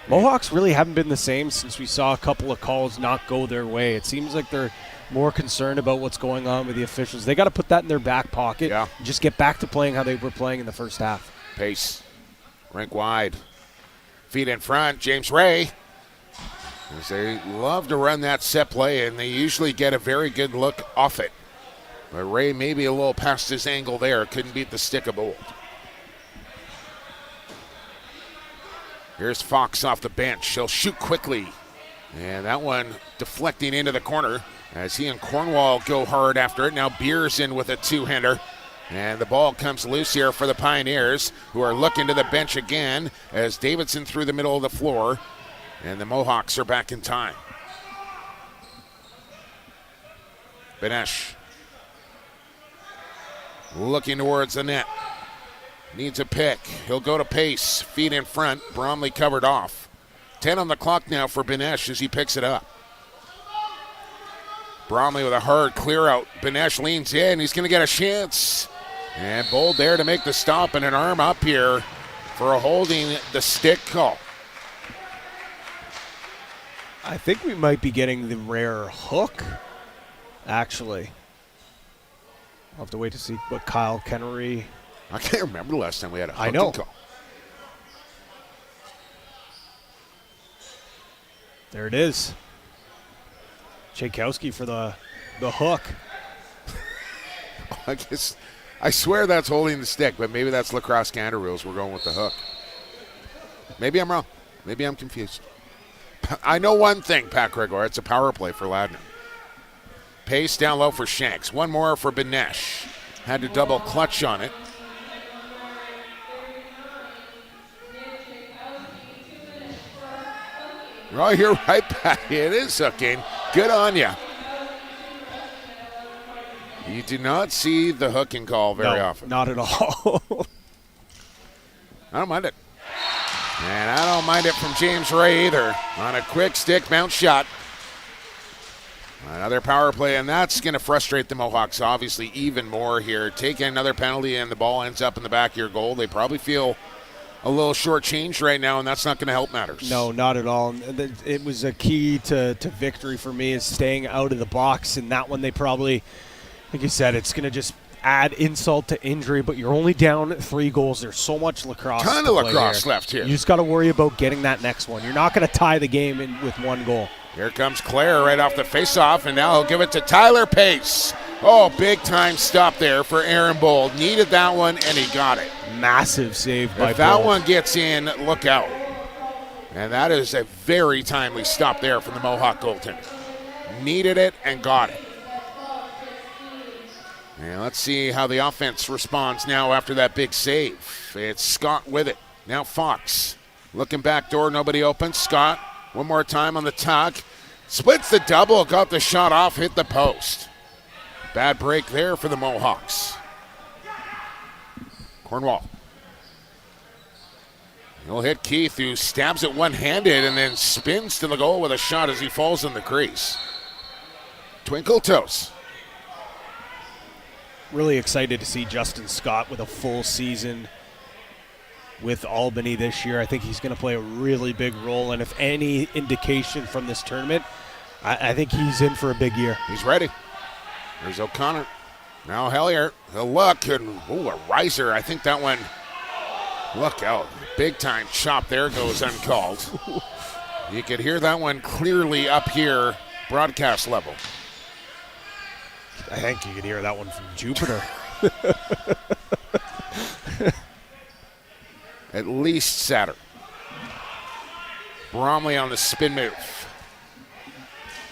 Mohawks really haven't been the same since we saw a couple of calls not go their way. It seems like they're more concerned about what's going on with the officials. They got to put that in their back pocket and just get back to playing how they were playing in the first half. Pace, rink wide, feet in front, James Ray. As they love to run that set play, and they usually get a very good look off it. But Ray maybe a little past his angle there, couldn't beat the stick of Bold. Here's Fox off the bench. He'll shoot quickly. And that one deflecting into the corner as he and Cornwall go hard after it. Now Beers in with a two-hander. And the ball comes loose here for the Pioneers, who are looking to the bench again as Davidson through the middle of the floor. And the Mohawks are back in time. Benesh looking towards the net. Needs a pick. He'll go to pace. Feet in front. Bromley covered off. 10 on the clock now for Benesh as he picks it up. Bromley with a hard clear out. Benesh leans in. He's going to get a chance. And Bold there to make the stop, and an arm up here for a holding the stick call. I think we might be getting the rare hook, actually. I'll have to wait to see what Kyle Kennery... I can't remember the last time we had a hook call. There it is. Tchaikovsky for the hook. I swear that's holding the stick, but maybe that's lacrosse Canada rules. We're going with the hook. Maybe I'm wrong. Maybe I'm confused. I know one thing, Pat Gregor. It's a power play for Ladner. Pace down low for Shanks. One more for Benesh. Had to double clutch on it. Oh, you're right, Pat. It is hooking. Good on you. You do not see the hooking call very often. Not at all. I don't mind it. And I don't mind it from James Ray either. On a quick stick bounce shot. Another power play, and that's going to frustrate the Mohawks obviously even more here. Taking another penalty and the ball ends up in the back of your goal. They probably feel a little shortchanged right now, and that's not going to help matters. No, not at all. It was a key to victory for me is staying out of the box, and that one they probably, like you said, it's going to just add insult to injury, but you're only down 3 goals. There's so much lacrosse. Ton of lacrosse left here. You just got to worry about getting that next one. You're not going to tie the game in with 1 goal. Here comes Claire right off the faceoff, and now he'll give it to Tyler Pace. Oh, big-time stop there for Aaron Bold. Needed that one, and he got it. Massive save by Bold. If that one gets in, look out. And that is a very timely stop there from the Mohawk goaltender. Needed it and got it. And let's see how the offense responds now after that big save. It's Scott with it. Now Fox. Looking back door, nobody open. Scott, one more time on the tuck. Splits the double, got the shot off, hit the post. Bad break there for the Mohawks. Cornwall. He'll hit Keith, who stabs it one-handed and then spins to the goal with a shot as he falls in the crease. Twinkle toes. Really excited to see Justin Scott with a full season with Albany this year. I think he's going to play a really big role, and if any indication from this tournament, I think he's in for a big year. He's ready. There's O'Connor. Now Hellier. He'll look, and a riser. I think that one, look out. Big time chop there goes uncalled. You could hear that one clearly up here, broadcast level. I think you could hear that one from Jupiter. At least Satter. Bromley on the spin move.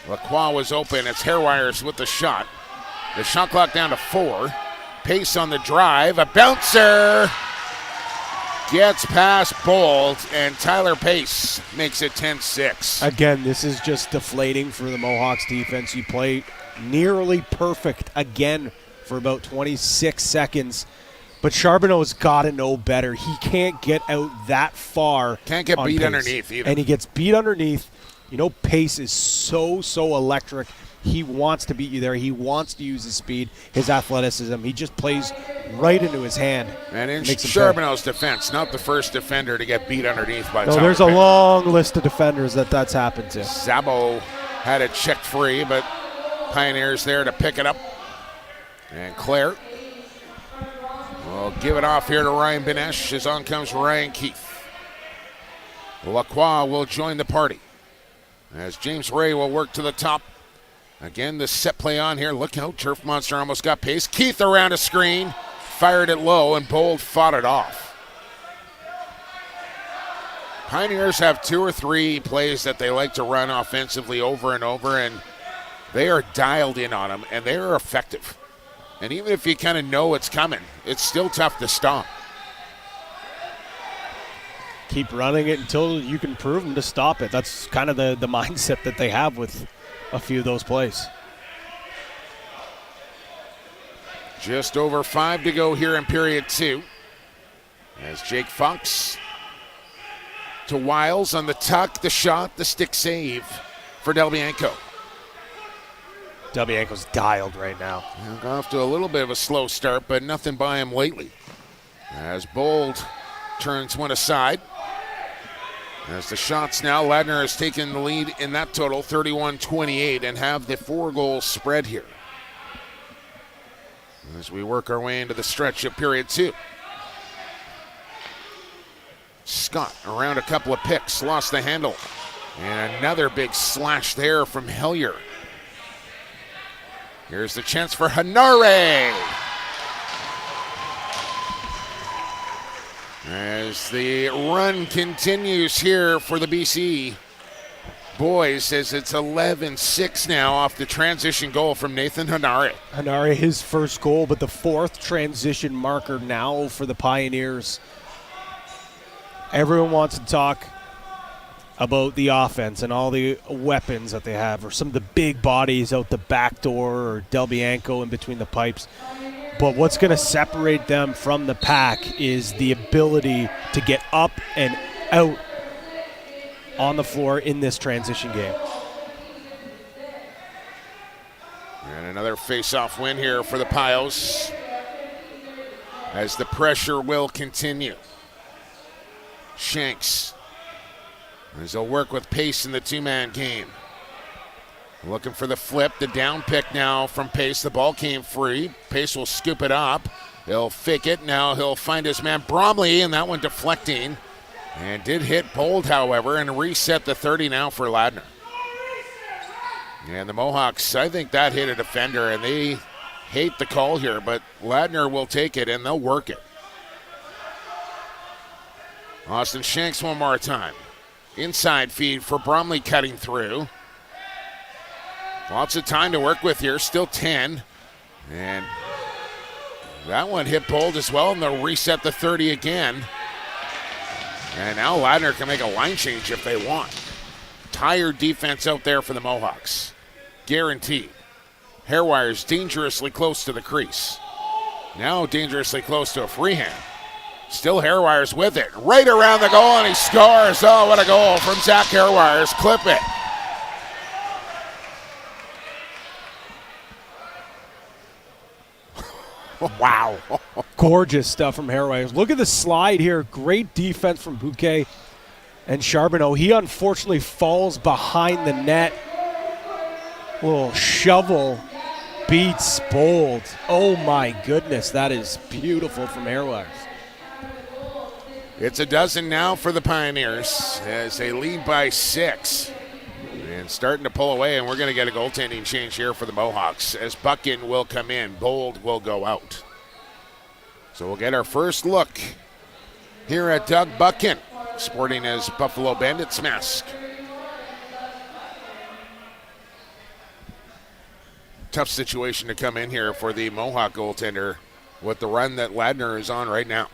Lacroix was open. It's Hairwires with the shot. The shot clock down to 4. Pace on the drive. A bouncer. Gets past Bold, and Tyler Pace makes it 10-6. Again, this is just deflating for the Mohawks defense. You play nearly perfect again for about 26 seconds. But Charbonneau's got to know better. He can't get out that far. Can't get beat Pace. underneath either. And he gets beat underneath. You know, Pace is so electric. He wants to beat you there. He wants to use his speed, his athleticism. He just plays right into his hand. And in Charbonneau's defense, not the first defender to get beat underneath by Tyler there's a Pace. long list of defenders that's happened to. Zabo had it checked free, but Pioneers there to pick it up. And Claire will give it off here to Ryan Benesh as on comes Ryan Keith. Lacroix will join the party as James Ray will work to the top. Again, the set play on here. Look out, Turf Monster almost got Pace. Keith around a screen, fired it low, and Bold fought it off. Pioneers have 2 or 3 plays that they like to run offensively over and over, and they are dialed in on them, and they are effective. And even if you kind of know it's coming, it's still tough to stop. Keep running it until you can prove them to stop it. That's kind of the mindset that they have with a few of those plays. Just over 5 to go here in period 2. As Jake Fox to Wiles on the tuck, the shot, the stick save for Del Bianco. Del Bianco's dialed right now. Got off to a little bit of a slow start, but nothing by him lately. As Bold turns one aside. As the shots now, Ladner has taken the lead in that total, 31-28, and have the 4-goal spread here. As we work our way into the stretch of period 2. Scott around a couple of picks, lost the handle. And another big slash there from Hellier. Here's the chance for Hanare. As the run continues here for the BC boys, as it's 11-6 now off the transition goal from Nathan Hanare. Hanare, his first goal, but the 4th transition marker now for the Pioneers. Everyone wants to talk about the offense and all the weapons that they have, or some of the big bodies out the back door, or Del Bianco in between the pipes. But what's going to separate them from the pack is the ability to get up and out on the floor in this transition game. And another face-off win here for the Pios as the pressure will continue. Shanks, as they'll work with Pace in the 2-man game. Looking for the flip, the down pick now from Pace. The ball came free. Pace will scoop it up. He'll fake it. Now he'll find his man Bromley, and that one deflecting. And did hit Bold, however, and reset the 30 now for Ladner. And the Mohawks, I think that hit a defender, and they hate the call here, but Ladner will take it, and they'll work it. Austin Shanks one more time. Inside feed for Bromley cutting through. Lots of time to work with here, still 10. And that one hit Bold as well, and they'll reset the 30 again. And now Ladner can make a line change if they want. Tired defense out there for the Mohawks. Guaranteed. Hairwire's dangerously close to the crease. Now dangerously close to a free hand. Still Hairwire's with it. Right around the goal, and he scores. Oh, what a goal from Zach Hairwire's. Clip it. Wow. Gorgeous stuff from Hairwire. Look at the slide here. Great defense from Bouquet and Charbonneau. He unfortunately falls behind the net. Little shovel beats Bold. Oh my goodness, that is beautiful from Hairwire. It's a dozen now for the Pioneers as they lead by 6. And starting to pull away, and we're going to get a goaltending change here for the Mohawks as Buckin will come in. Bold will go out. So we'll get our first look here at Doug Buckin, sporting his Buffalo Bandits mask. Tough situation to come in here for the Mohawk goaltender with the run that Ladner is on right now.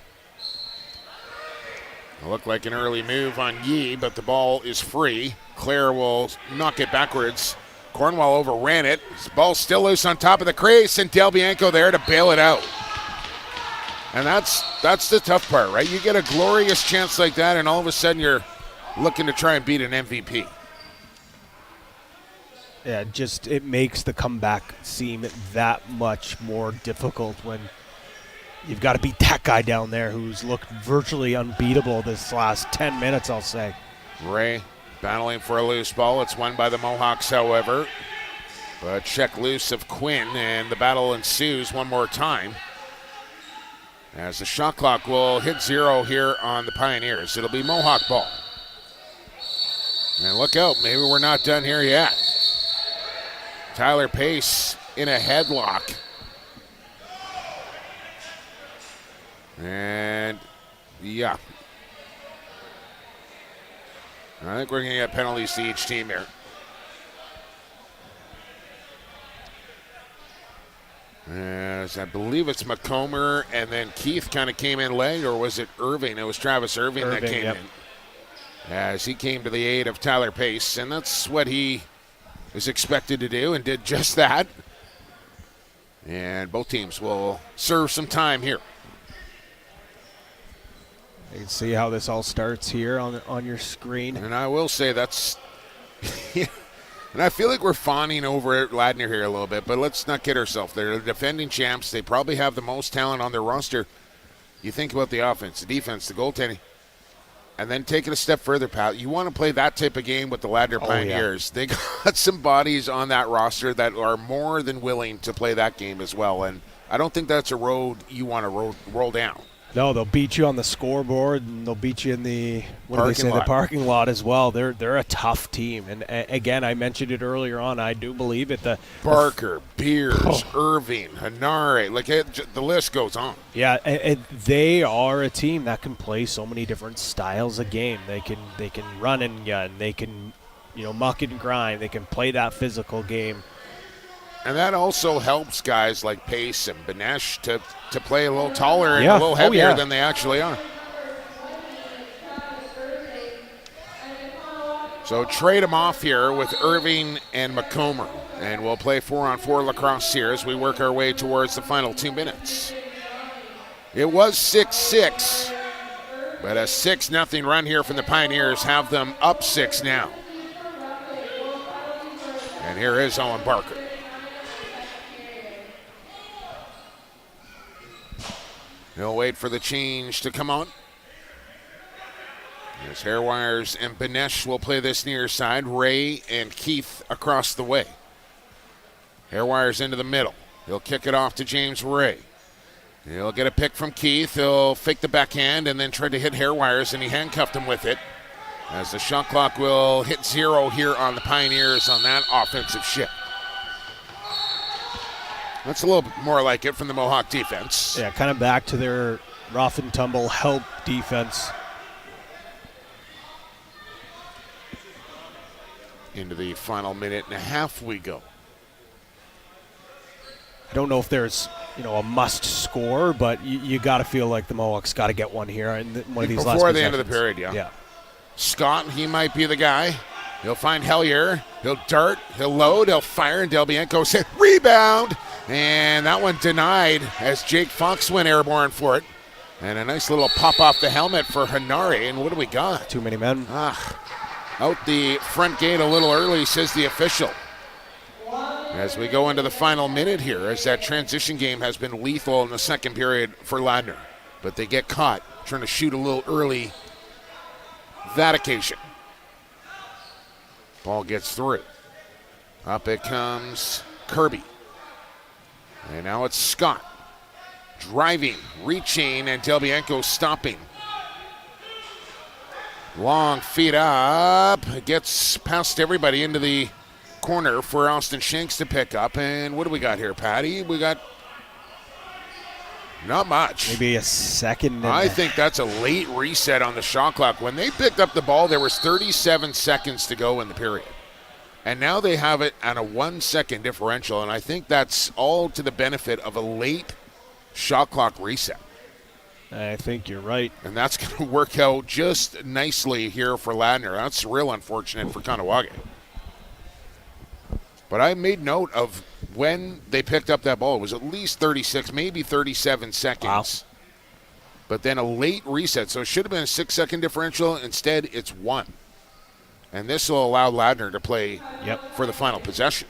It'll look like an early move on Yee, but the ball is free. Claire will knock it backwards. Cornwall overran it. His ball's still loose on top of the crease, and Del Bianco there to bail it out. And that's the tough part, right? You get a glorious chance like that, and all of a sudden you're looking to try and beat an MVP. Yeah, it makes the comeback seem that much more difficult when you've got to beat that guy down there who's looked virtually unbeatable this last 10 minutes, I'll say. Ray battling for a loose ball. It's won by the Mohawks, however. But check loose of Quinn, and the battle ensues one more time. As the shot clock will hit 0 here on the Pioneers. It'll be Mohawk ball. And look out, maybe we're not done here yet. Tyler Pace in a headlock. And, yeah. I think we're going to get penalties to each team here. As I believe it's McComber, and then Keith kind of came in late, or was it Irving? It was Travis Irving that came in. As he came to the aid of Tyler Pace, and that's what he is expected to do, and did just that. And both teams will serve some time here. You can see how this all starts here on your screen. And I will say that's and I feel like we're fawning over at Ladner here a little bit, but let's not kid ourselves. They're the defending champs. They probably have the most talent on their roster. You think about the offense, the defense, the goaltending, and then take it a step further, Pat. You want to play that type of game with the Ladner Pioneers. Yeah. They got some bodies on that roster that are more than willing to play that game as well, and I don't think that's a road you want to roll down. No, they'll beat you on the scoreboard, and they'll beat you in the the parking lot as well. They're a tough team, and again, I mentioned it earlier on. I do believe it. Barker, Beers, Irving, Hanare, the list goes on. Yeah, and they are a team that can play so many different styles of game. They can run and gun. They can muck and grind. They can play that physical game. And that also helps guys like Pace and Benesh to play a little taller and a little heavier than they actually are. So trade them off here with Irving and McComber. And we'll play 4-on-4 lacrosse here as we work our way towards the final 2 minutes. It was 6-6, but a 6-0 run here from the Pioneers have them up 6 now. And here is Owen Barker. He'll wait for the change to come on. There's Hairwires and Benesh will play this near side. Ray and Keith across the way. Hairwires into the middle. He'll kick it off to James Ray. He'll get a pick from Keith. He'll fake the backhand and then try to hit Hairwires, and he handcuffed him with it. As the shot clock will hit 0 here on the Pioneers on that offensive shift. That's a little bit more like it from the Mohawk defense. Yeah, kind of back to their rough and tumble help defense. Into the final minute and a half we go. I don't know if there's a must score, but you got to feel like the Mohawks got to get one here in one of these last before the end of the period. Yeah. Yeah. Scott, he might be the guy. He'll find Hellier. He'll dart. He'll load. He'll fire. And Delbienko said, rebound. And that one denied as Jake Fox went airborne for it. And a nice little pop off the helmet for Hanare. And what do we got? Too many men. Out the front gate a little early, says the official. As we go into the final minute here, as that transition game has been lethal in the second period for Ladner. But they get caught trying to shoot a little early that occasion. Ball gets through. Up it comes Kirby. And now it's Scott. Driving, reaching, and Delbienko stopping. Long feet up. It gets past everybody into the corner for Austin Shanks to pick up. And what do we got here, Patty? We got not much. Maybe a second. I think that's a late reset on the shot clock. When they picked up the ball, there was 37 seconds to go in the period. And now they have it at a 1 second differential. And I think that's all to the benefit of a late shot clock reset. I think you're right. And that's going to work out just nicely here for Ladner. That's real unfortunate for Kahnawake. But I made note of when they picked up that ball. It was at least 36, maybe 37 seconds. Wow. But then a late reset. So it should have been a 6 second differential. Instead, it's 1. And this will allow Ladner to play for the final possession.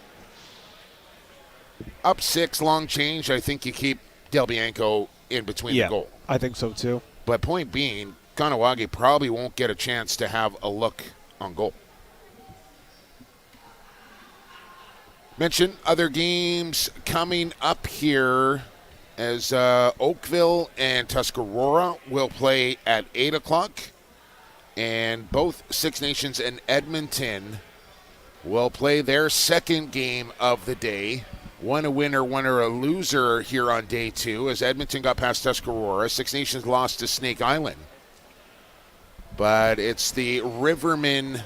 Up 6, long change. I think you keep Delbienko in between the goal. I think so too. But point being, Kahnawake probably won't get a chance to have a look on goal. Mention other games coming up here as Oakville and Tuscarora will play at 8 o'clock. And both Six Nations and Edmonton will play their second game of the day. One a winner, one a loser here on day 2 as Edmonton got past Tuscarora. Six Nations lost to Snake Island. But it's the Rivermen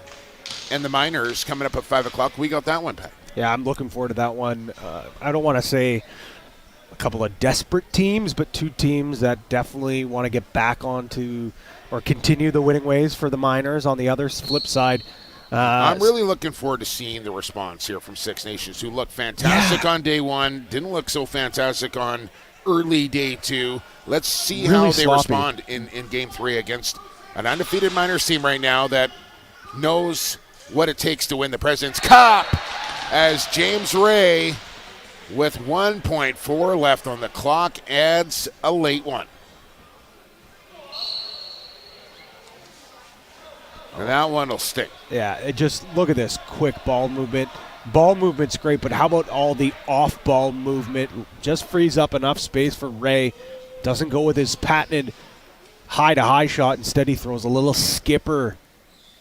and the Miners coming up at 5 o'clock. We got that one, Pat. Yeah, I'm looking forward to that one. I don't want to say a couple of desperate teams, but two teams that definitely want to get back onto or continue the winning ways for the Miners. On the other flip side, I'm really looking forward to seeing the response here from Six Nations, who looked fantastic on day 1, didn't look so fantastic on early day 2. Let's see really how they sloppy. respond in game 3 against an undefeated Miners team right now that knows what it takes to win the President's Cup, as James Ray, with 1.4 left on the clock, adds a late one. And that one will stick. Yeah, just look at this quick ball movement. Ball movement's great, but how about all the off-ball movement? Just frees up enough space for Ray. Doesn't go with his patented high-to-high shot. Instead, he throws a little skipper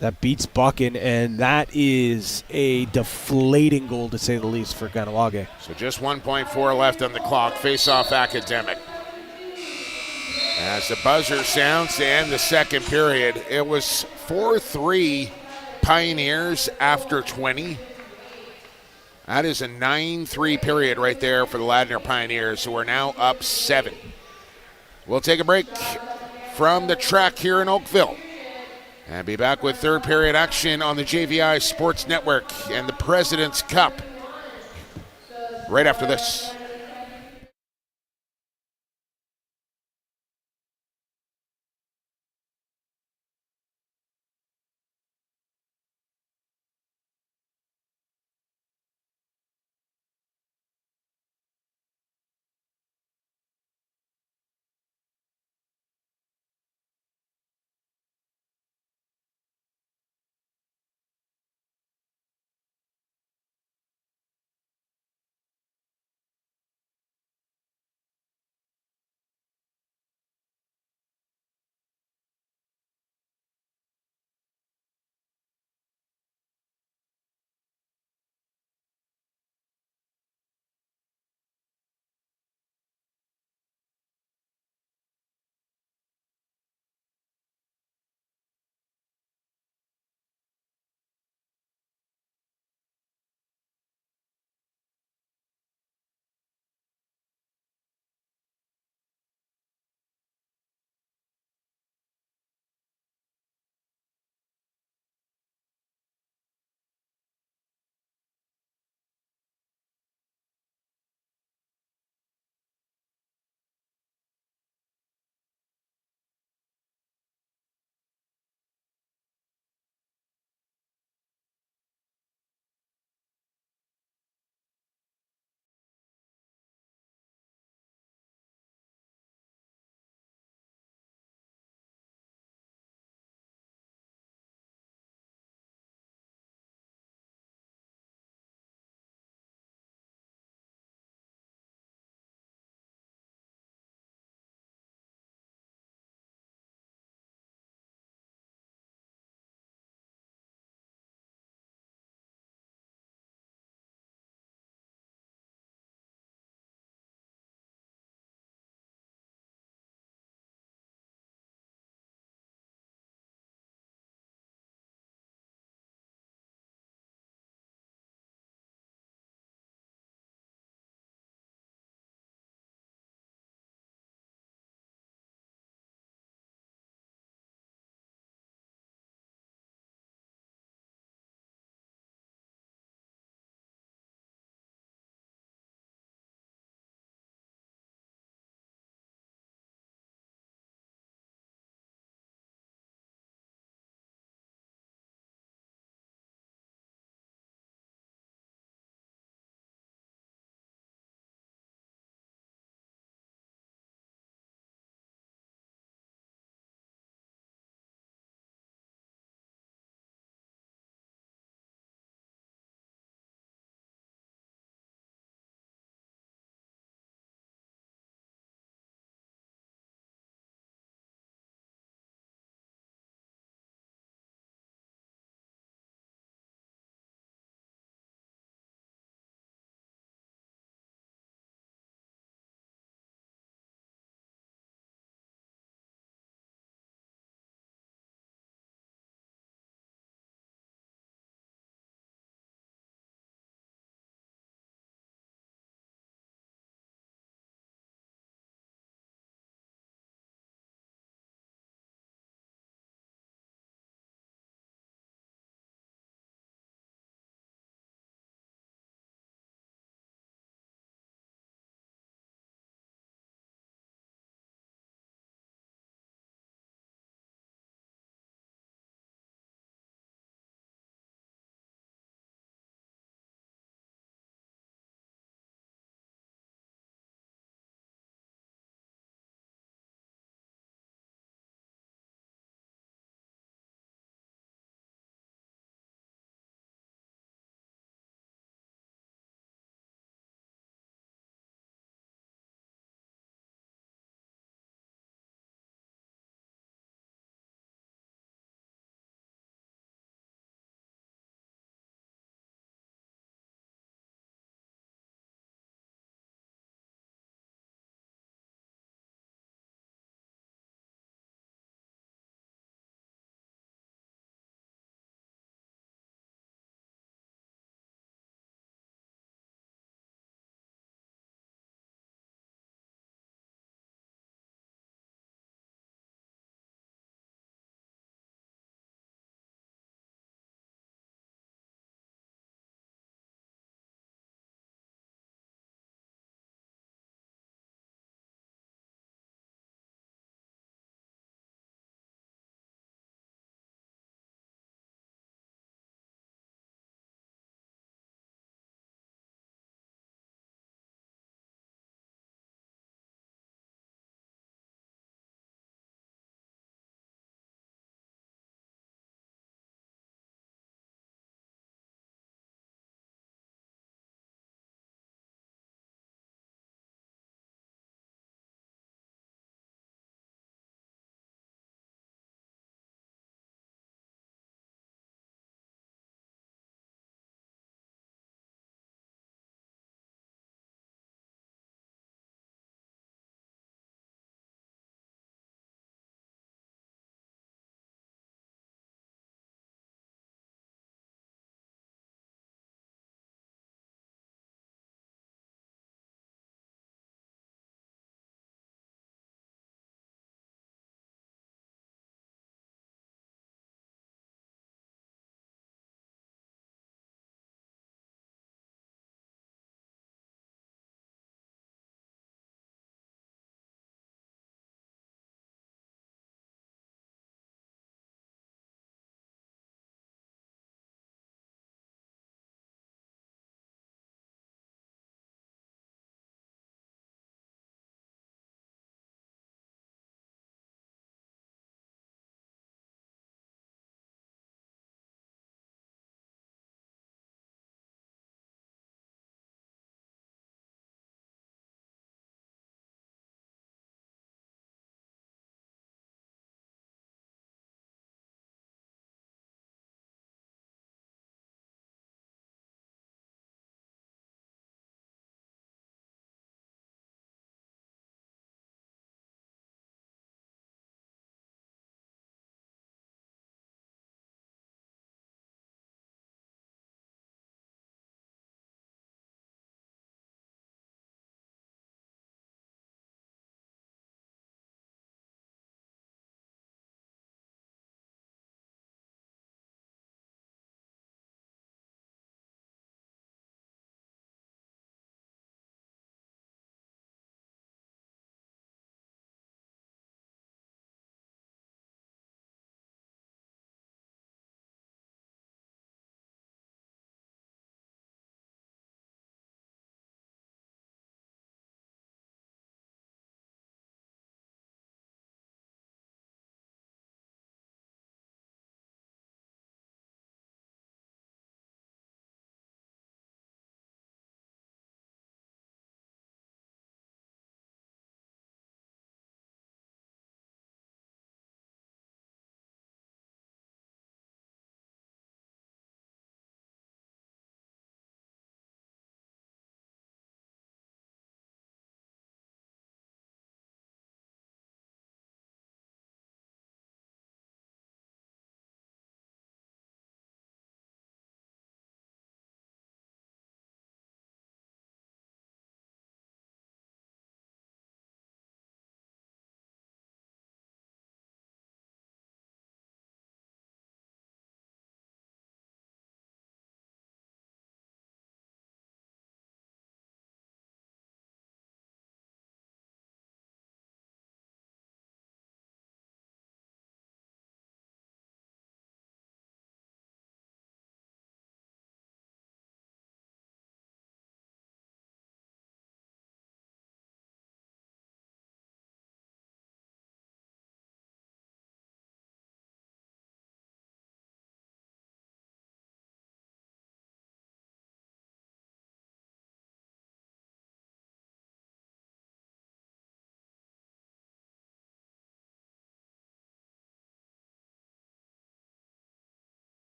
that beats Buchan, and that is a deflating goal, to say the least, for Kahnawake. So just 1.4 left on the clock. Face-off Academic. As the buzzer sounds to end the second period, it was 4-3 Pioneers after 20. That is a 9-3 period right there for the Ladner Pioneers, who are now up 7. We'll take a break from the track here in Oakville and be back with third period action on the JVI Sports Network and the President's Cup right after this.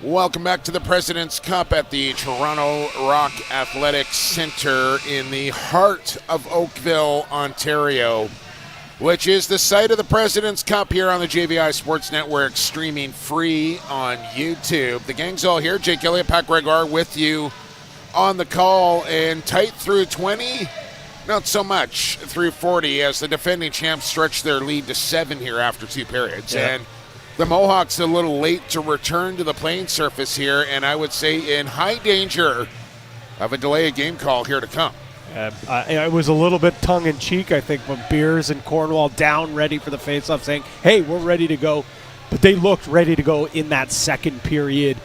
Welcome back to the President's Cup at the Toronto Rock Athletic Centre in the heart of Oakville, Ontario, which is the site of the President's Cup here on the JVI Sports Network, streaming free on YouTube. The gang's all here. Jake Elliott, Pat Gregoire with you on the call, and tight through 20, not so much through 40, as the defending champs stretch their lead to 7 here after 2 periods. Yeah. And the Mohawks a little late to return to the playing surface here, and I would say in high danger of a delay of game call here to come. It was a little bit tongue-in-cheek, I think, when Beers and Cornwall down ready for the face-off saying, hey, we're ready to go. But they looked ready to go in that second period.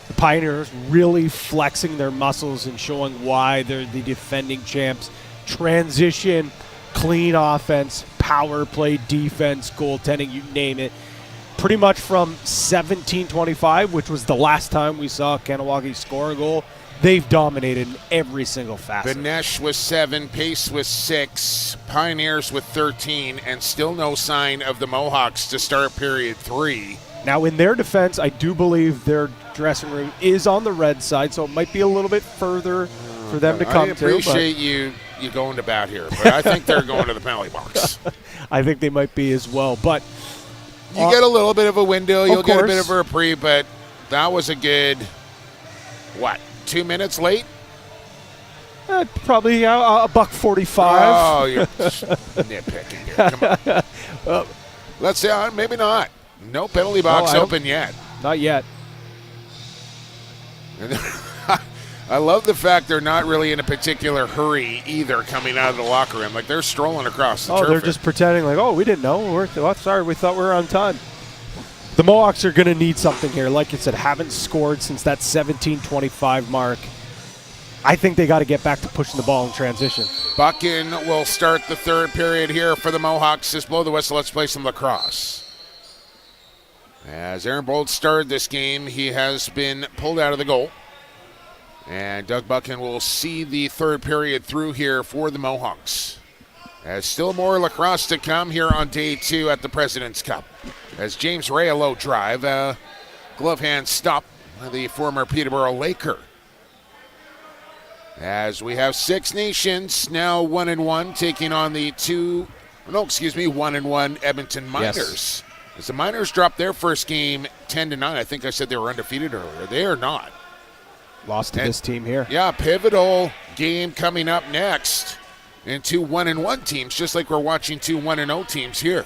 The Pioneers really flexing their muscles and showing why they're the defending champs. Transition, clean offense, power play, defense, goaltending, you name it. Pretty much from 17-25, which was the last time we saw Kahnawake score a goal, they've dominated in every single facet. Benesh with 7, Pace with 6, Pioneers with 13, and still no sign of the Mohawks to start period 3. Now, in their defense, I do believe their dressing room is on the red side, so it might be a little bit further for them to come to. I appreciate you going to bat here, but I think they're going to the penalty box. I think they might be as well, but you get a little bit of a window. You'll get a bit course. of a reprieve, but that was a good, 2 minutes late? probably a $1.45. Oh, you're nitpicking here. Come on. Let's say maybe not. No penalty box open yet. Not yet. I love the fact they're not really in a particular hurry either coming out of the locker room. Like, they're strolling across the turf. They're just pretending like, we didn't know. Sorry, we thought we were on time. The Mohawks are going to need something here. Like you said, haven't scored since that 17-25 mark. I think they got to get back to pushing the ball in transition. Buchan will start the third period here for the Mohawks. Just blow the whistle. Let's play some lacrosse. As Aaron Bold started this game, he has been pulled out of the goal. And Doug Buchan will see the third period through here for the Mohawks. As still more lacrosse to come here on day 2 at the President's Cup. As James Ray, a low drive, glove hand stop by the former Peterborough Laker. As we have Six Nations now 1-1 taking on the 1-1 Edmonton Miners. Yes. As the Miners dropped their first game 10-9, I think I said they were undefeated earlier. They are not. Lost to this team here. Yeah, pivotal game coming up next. And 2 1-1 teams, just like we're watching 2 1-0 teams here.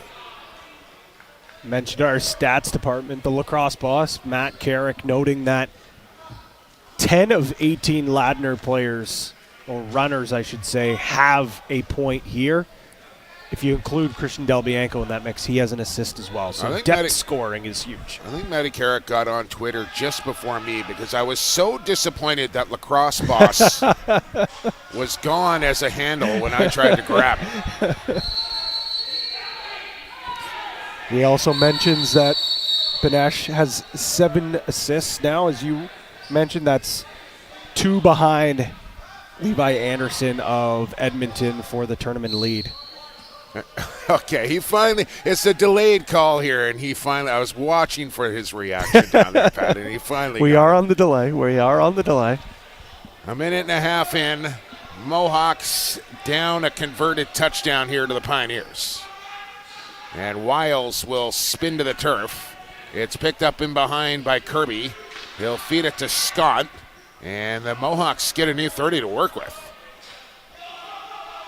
Mentioned our stats department, the lacrosse boss, Matt Carrick, noting that 10 of 18 Ladner players, or runners I should say, have a point here. If you include Christian Del Bianco in that mix, he has an assist as well. So depth scoring is huge. I think Matty Carrick got on Twitter just before me because I was so disappointed that Lacrosse Boss was gone as a handle when I tried to grab it. He also mentions that Benesh has 7 assists now. As you mentioned, that's 2 behind Levi Anderson of Edmonton for the tournament lead. Okay, it's a delayed call here, and I was watching for his reaction down there, Pat, and he finally We are on the delay. A minute and a half in, Mohawks down a converted touchdown here to the Pioneers. And Wiles will spin to the turf. It's picked up in behind by Kirby. He'll feed it to Scott, and the Mohawks get a new 30 to work with.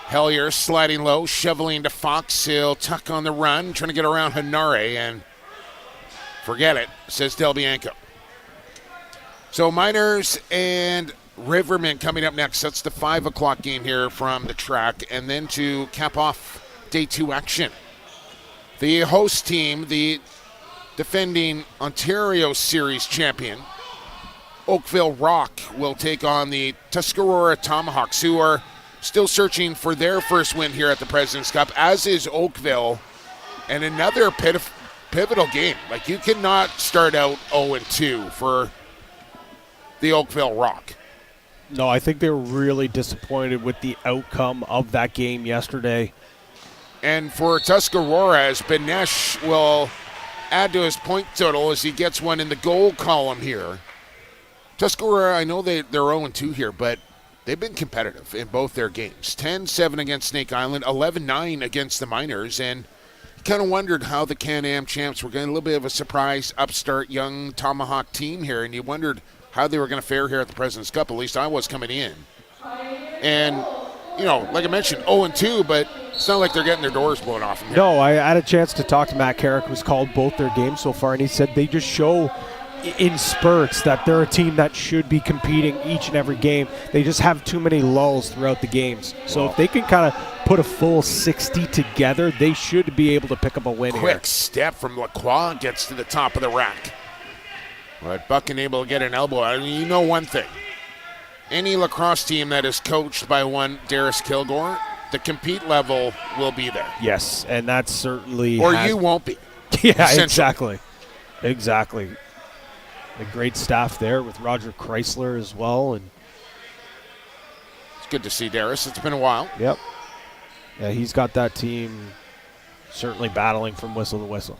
Hellier sliding low, shoveling to Fox. He'll tuck on the run, trying to get around Hanare, and forget it, says Del Bianco. So Miners and Rivermen coming up next. That's the 5 o'clock game here from the track. And then to cap off day 2 action, the host team, the defending Ontario Series champion, Oakville Rock, will take on the Tuscarora Tomahawks, who are still searching for their first win here at the President's Cup, as is Oakville. And another pivotal game. Like, you cannot start out 0-2 for the Oakville Rock. No, I think they were really disappointed with the outcome of that game yesterday. And for Tuscarora, as Benesh will add to his point total as he gets one in the goal column here. Tuscarora, I know they're 0-2 here, but they've been competitive in both their games. 10-7 against Snake Island, 11-9 against the Miners, and kind of wondered how the Can-Am champs were getting a little bit of a surprise, upstart, young Tomahawk team here, and you wondered how they were going to fare here at the President's Cup. At least I was coming in. And, like I mentioned, 0-2, but it's not like they're getting their doors blown off from here. No, I had a chance to talk to Matt Carrick, who's called both their games so far, and he said they just show in spurts that they're a team that should be competing each and every game. They just have too many lulls throughout the games. So if they can kind of put a full 60 together, they should be able to pick up a win here. Quick step from Lacroix, gets to the top of the rack. But Buchan able to get an elbow. I mean, you know one thing. Any lacrosse team that is coached by one Darius Kilgore, the compete level will be there. Yes, and that's certainly... Or you won't be. Yeah, exactly. Exactly. A great staff there with Roger Chrysler as well. And it's good to see Darius. It's been a while. Yep. Yeah, he's got that team certainly battling from whistle to whistle.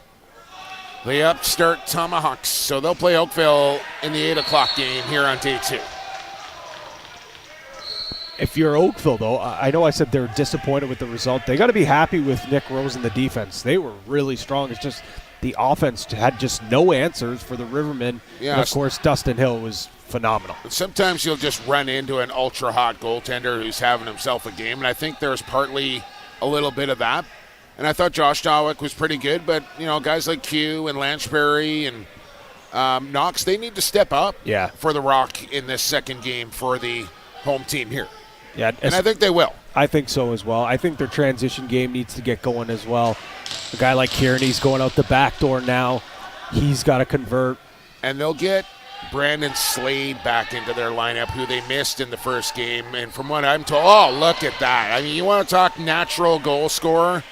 The upstart Tomahawks. So they'll play Oakville in the 8 o'clock game here on day 2. If you're Oakville, though, I know I said they're disappointed with the result. They got to be happy with Nick Rose and the defense. They were really strong. It's just the offense had just no answers for the Rivermen. Yeah, and, of course, Dustin Hill was phenomenal. Sometimes you'll just run into an ultra-hot goaltender who's having himself a game, and I think there's partly a little bit of that. And I thought Josh Dawick was pretty good, but, guys like Q and Lanchbury and Knox, they need to step up for the Rock in this second game for the home team here. Yeah, and I think they will. I think so as well. I think their transition game needs to get going as well. A guy like Kearney's going out the back door now. He's got to convert. And they'll get Brandon Slade back into their lineup, who they missed in the first game. And from what I'm told, look at that. I mean, you want to talk natural goal scorer?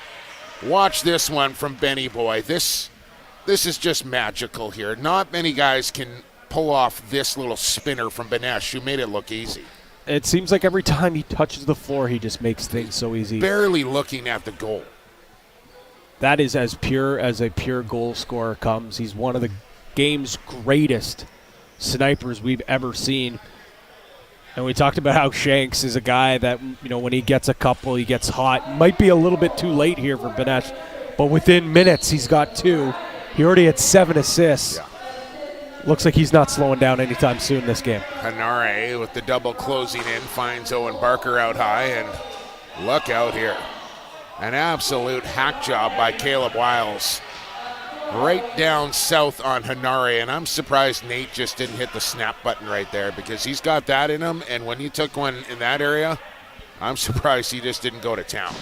Watch this one from Benny Boy. This is just magical here. Not many guys can pull off this little spinner from Benesh, who made it look easy. It seems like every time he touches the floor, he just makes things so easy. Barely looking at the goal. That is as pure as a pure goal scorer comes. He's one of the game's greatest snipers we've ever seen. And we talked about how Shanks is a guy that, when he gets a couple, he gets hot. Might be a little bit too late here for Benesh, but within minutes, he's got 2. He already had 7 assists. Yeah. Looks like he's not slowing down anytime soon this game. Hanare with the double closing in finds Owen Barker out high, and look out here. An absolute hack job by Caleb Wiles. Right down south on Hanare, and I'm surprised Nate just didn't hit the snap button right there, because he's got that in him, and when he took one in that area, I'm surprised he just didn't go to town.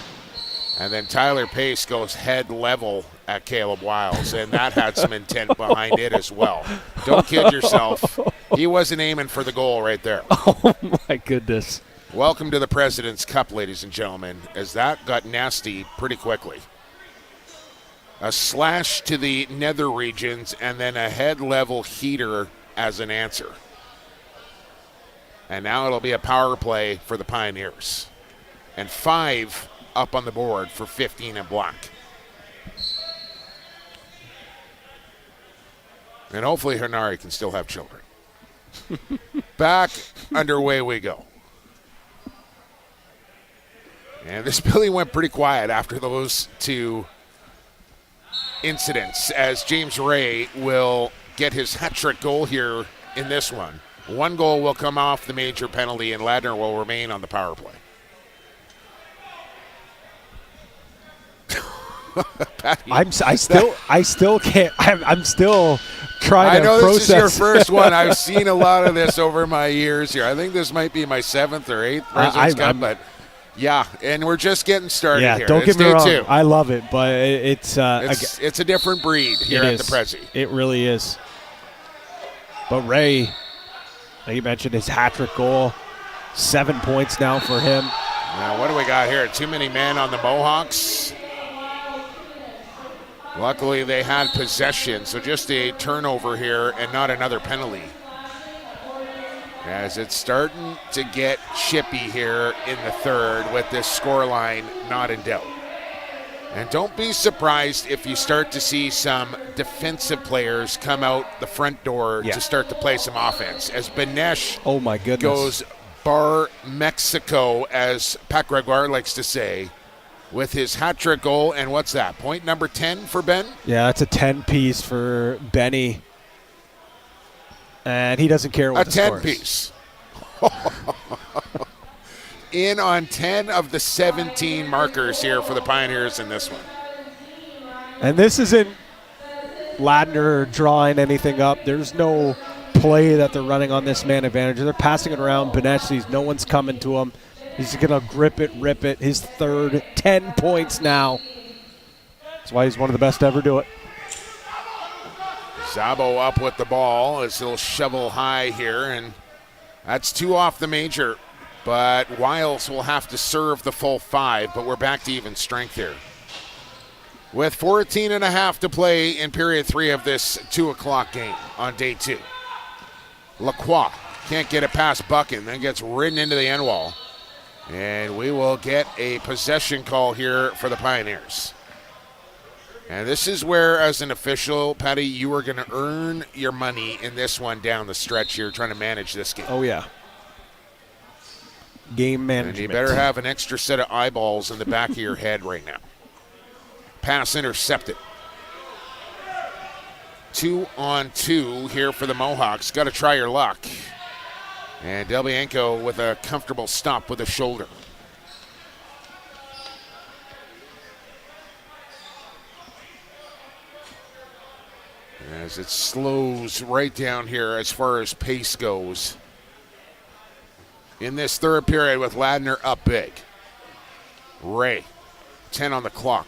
And then Tyler Pace goes head level at Caleb Wiles, and that had some intent behind it as well. Don't kid yourself. He wasn't aiming for the goal right there. Oh, my goodness. Welcome to the President's Cup, ladies and gentlemen, as that got nasty pretty quickly. A slash to the nether regions, and then a head level heater as an answer. And now it'll be a power play for the Pioneers. And 5 up on the board for 15 and black. And hopefully Hanare can still have children. Back underway we go. And this Billy went pretty quiet after those 2 incidents, as James Ray will get his hat-trick goal here in this one. 1 goal will come off the major penalty, and Ladner will remain on the power play. Patty, I still can't. I'm still trying to process. I know this is your first one. I've seen a lot of this over my years here. I think this might be my 7th or 8th President's Cup, but yeah, and we're just getting started here. Don't get me wrong. 2. I love it, but it's a different breed here at the Prezi. It really is. But Ray, like you mentioned, his hat-trick goal, 7 points now for him. Now, what do we got here? Too many men on the Mohawks. Luckily, they had possession, so just a turnover here and not another penalty. As it's starting to get chippy here in the third with this scoreline not in doubt. And don't be surprised if you start to see some defensive players come out the front door to start to play some offense. As Benesh goes bar Mexico, as Pat Gregoire likes to say, with his hat-trick goal. And what's that, point number 10 for Ben? Yeah, that's a 10-piece for Benny. And he doesn't care what the score is. A 10-piece. In on 10 of the 17 markers here for the Pioneers in this one. And this isn't Ladner drawing anything up. There's no play that they're running on this man advantage. They're passing it around. Benesh sees no one's coming to him. He's going to grip it, rip it. His third, 10 points now. That's why he's one of the best to ever do it. Zabo up with the ball as he'll shovel high here, and that's 2 off the major. But Wiles will have to serve the full 5, but we're back to even strength here. With 14 and a half to play in period 3 of this 2 o'clock game on day 2. Lacroix can't get it past Buchan, then gets ridden into the end wall. And we will get a possession call here for the Pioneers. And this is where, as an official, Patty, you are going to earn your money in this one down the stretch here, trying to manage this game. Oh, yeah. Game management. And you better have an extra set of eyeballs in the back of your head right now. Pass intercepted. 2-on-2 here for the Mohawks. Got to try your luck. And Delbianco with a comfortable stop with the shoulder. As it slows right down here as far as pace goes. In this third period with Ladner up big. Ray, 10 on the clock.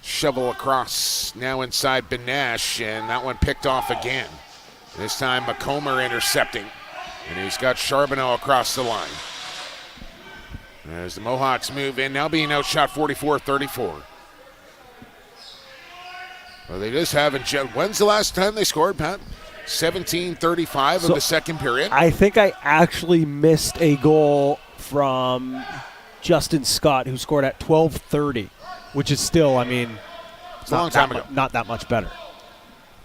Shovel across, now inside Benesh, and that one picked off again. This time McComber intercepting, and he's got Charbonneau across the line. As the Mohawks move in, now being outshot 44-34. Well, they just haven't. When's the last time they scored, Pat? 17:35 of the second period. I think I actually missed a goal from Justin Scott, who scored at 12:30, which is still, I mean, it's a long time ago. Not that much better.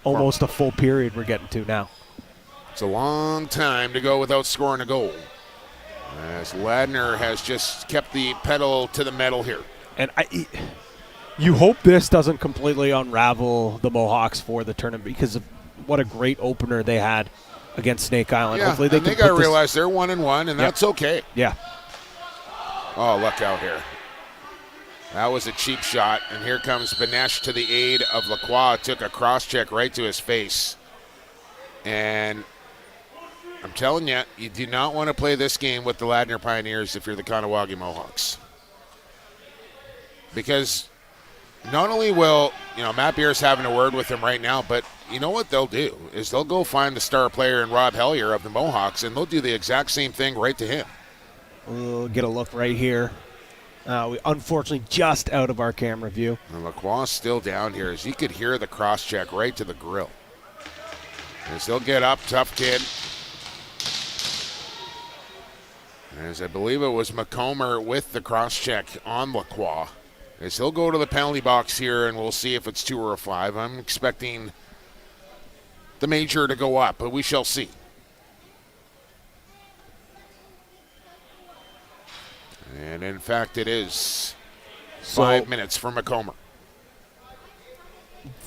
Almost a full period we're getting to now. It's a long time to go without scoring a goal, as Ladner has just kept the pedal to the metal here. And you hope this doesn't completely unravel the Mohawks for the tournament, because of what a great opener they had against Snake Island. Yeah, hopefully they got to realize they're 1-1, and that's okay. Yeah. Oh, look out here. That was a cheap shot, and here comes Benesh to the aid of Lacroix. Took a cross-check right to his face. And I'm telling you, you do not want to play this game with the Ladner Pioneers if you're the Kahnawake Mohawks. Because not only will, Matt Beer's having a word with him right now, but you know what they'll do is they'll go find the star player in Rob Hellier of the Mohawks, and they'll do the exact same thing right to him. We'll get a look right here. We unfortunately just out of our camera view. And Lacroix still down here, as you could hear the cross-check right to the grill. As they'll get up, tough kid. As I believe it was McComber with the cross-check on Lacroix. As he'll go to the penalty box here, and we'll see if it's 2 or a 5. I'm expecting the major to go up, but we shall see. And in fact, it is 5 minutes for McComber.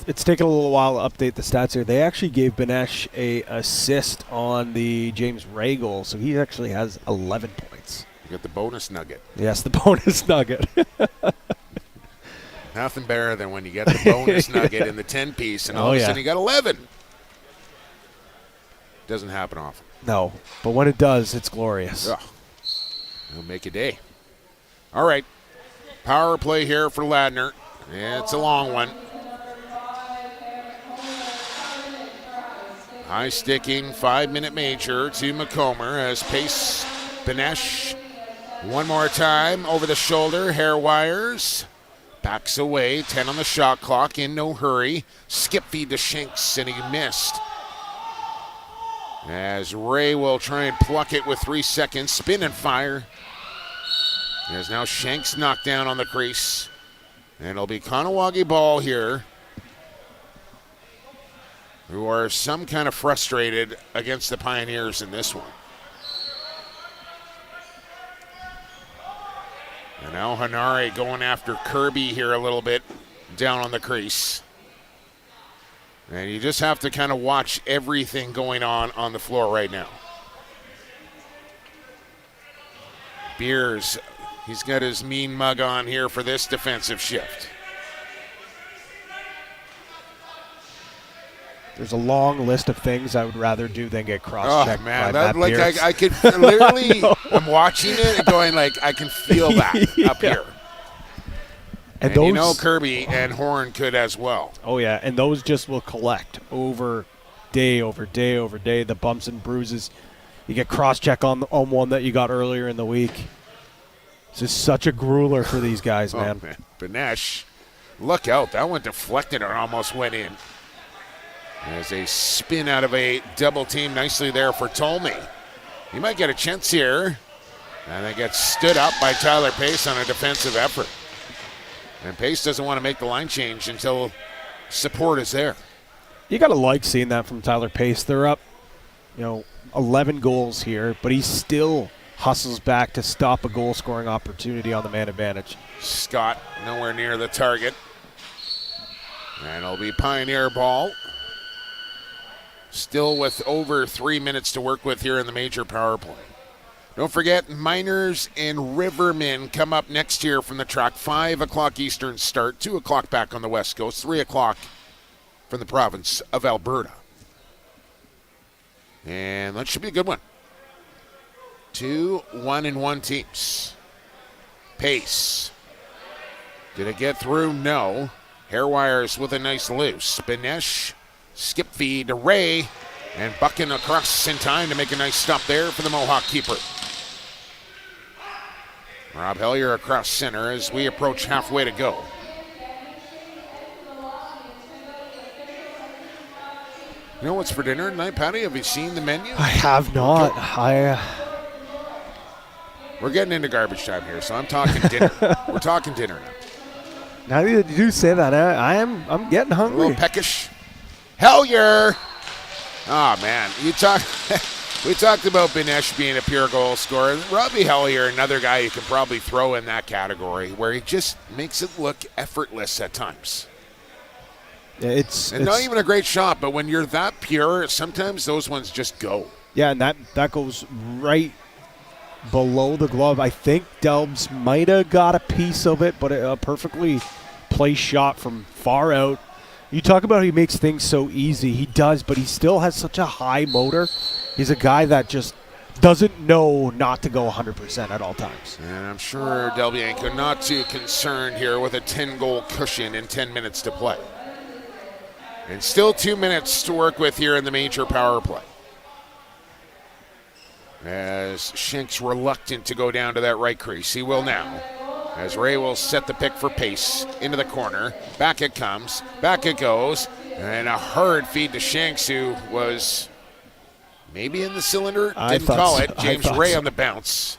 It's taken a little while to update the stats here. They actually gave Benesh a assist on the James Ray goal, so he actually has 11 points. You got the bonus nugget. Yes, the bonus nugget. Nothing better than when you get the bonus nugget in the 10-piece, and all of a sudden you got 11. Doesn't happen often. No, but when it does, it's glorious. Oh, it'll make a day. All right, power play here for Ladner. Yeah, it's a long one. High sticking 5-minute major to McComber as pace Benesh. One more time over the shoulder, hair wires. Backs away, 10 on the shot clock, in no hurry. Skip feed to Shanks, and he missed. As Ray will try and pluck it with 3 seconds, spin and fire. As now Shanks knocked down on the crease. And it'll be Kahnawake ball here, who are some kind of frustrated against the Pioneers in this one. And now Hanare going after Kirby here a little bit down on the crease. And you just have to kind of watch everything going on the floor right now. Beers, he's got his mean mug on here for this defensive shift. There's a long list of things I would rather do than get cross-checked by Matt like Beers. I could literally, I'm watching it and going like, I can feel that up here. And those, you know Kirby and Horn could as well. Oh, yeah, and those just will collect over day, the bumps and bruises. You get cross-check on one that you got earlier in the week. This is such a grueler for these guys, man. Oh, man. Benesh, look out. That one deflected and almost went in. As a spin out of a double team nicely there for Tolney. He might get a chance here. And it gets stood up by Tyler Pace on a defensive effort. And Pace doesn't want to make the line change until support is there. You got to like seeing that from Tyler Pace. They're up, 11 goals here, but he still hustles back to stop a goal-scoring opportunity on the man advantage. Scott nowhere near the target. And it'll be Pioneer ball. Still with over 3 minutes to work with here in the major power play. Don't forget, Miners and Rivermen come up next year from the track. 5 o'clock Eastern start, 2 o'clock back on the West Coast, 3 o'clock from the province of Alberta. And that should be a good one. 2 1-1 teams. Pace. Did it get through? No. Hairwires with a nice loose. Benesh, skip feed to Ray, and bucking across in time to make a nice stop there for the Mohawk keeper. Rob Hellier across center as we approach halfway to go. You know what's for dinner tonight, Patty? Have you seen the menu? I have not. We're getting into garbage time here, so I'm talking dinner. We're talking dinner now. Now that you do say that, I'm getting A hungry. little peckish. Hellier! Oh, man. We talked about Benesh being a pure goal scorer. Robbie Hellier, another guy you can probably throw in that category where he just makes it look effortless at times. Yeah, it's not even a great shot, but when you're that pure, sometimes those ones just go. Yeah, and that goes right below the glove. I think Delbs might have got a piece of it, but a perfectly placed shot from far out. You talk about how he makes things so easy. He does, but he still has such a high motor. He's a guy that just doesn't know not to go 100% at all times. And I'm sure Del Bianco not too concerned here with a 10-goal cushion in 10 minutes to play. And still 2 minutes to work with here in the major power play. As Schenk's reluctant to go down to that right crease. He will now. As Ray will set the pick for Pace into the corner. Back it comes. Back it goes. And a hard feed to Shanks, who was maybe in the cylinder. Didn't call it. James Ray on the bounce.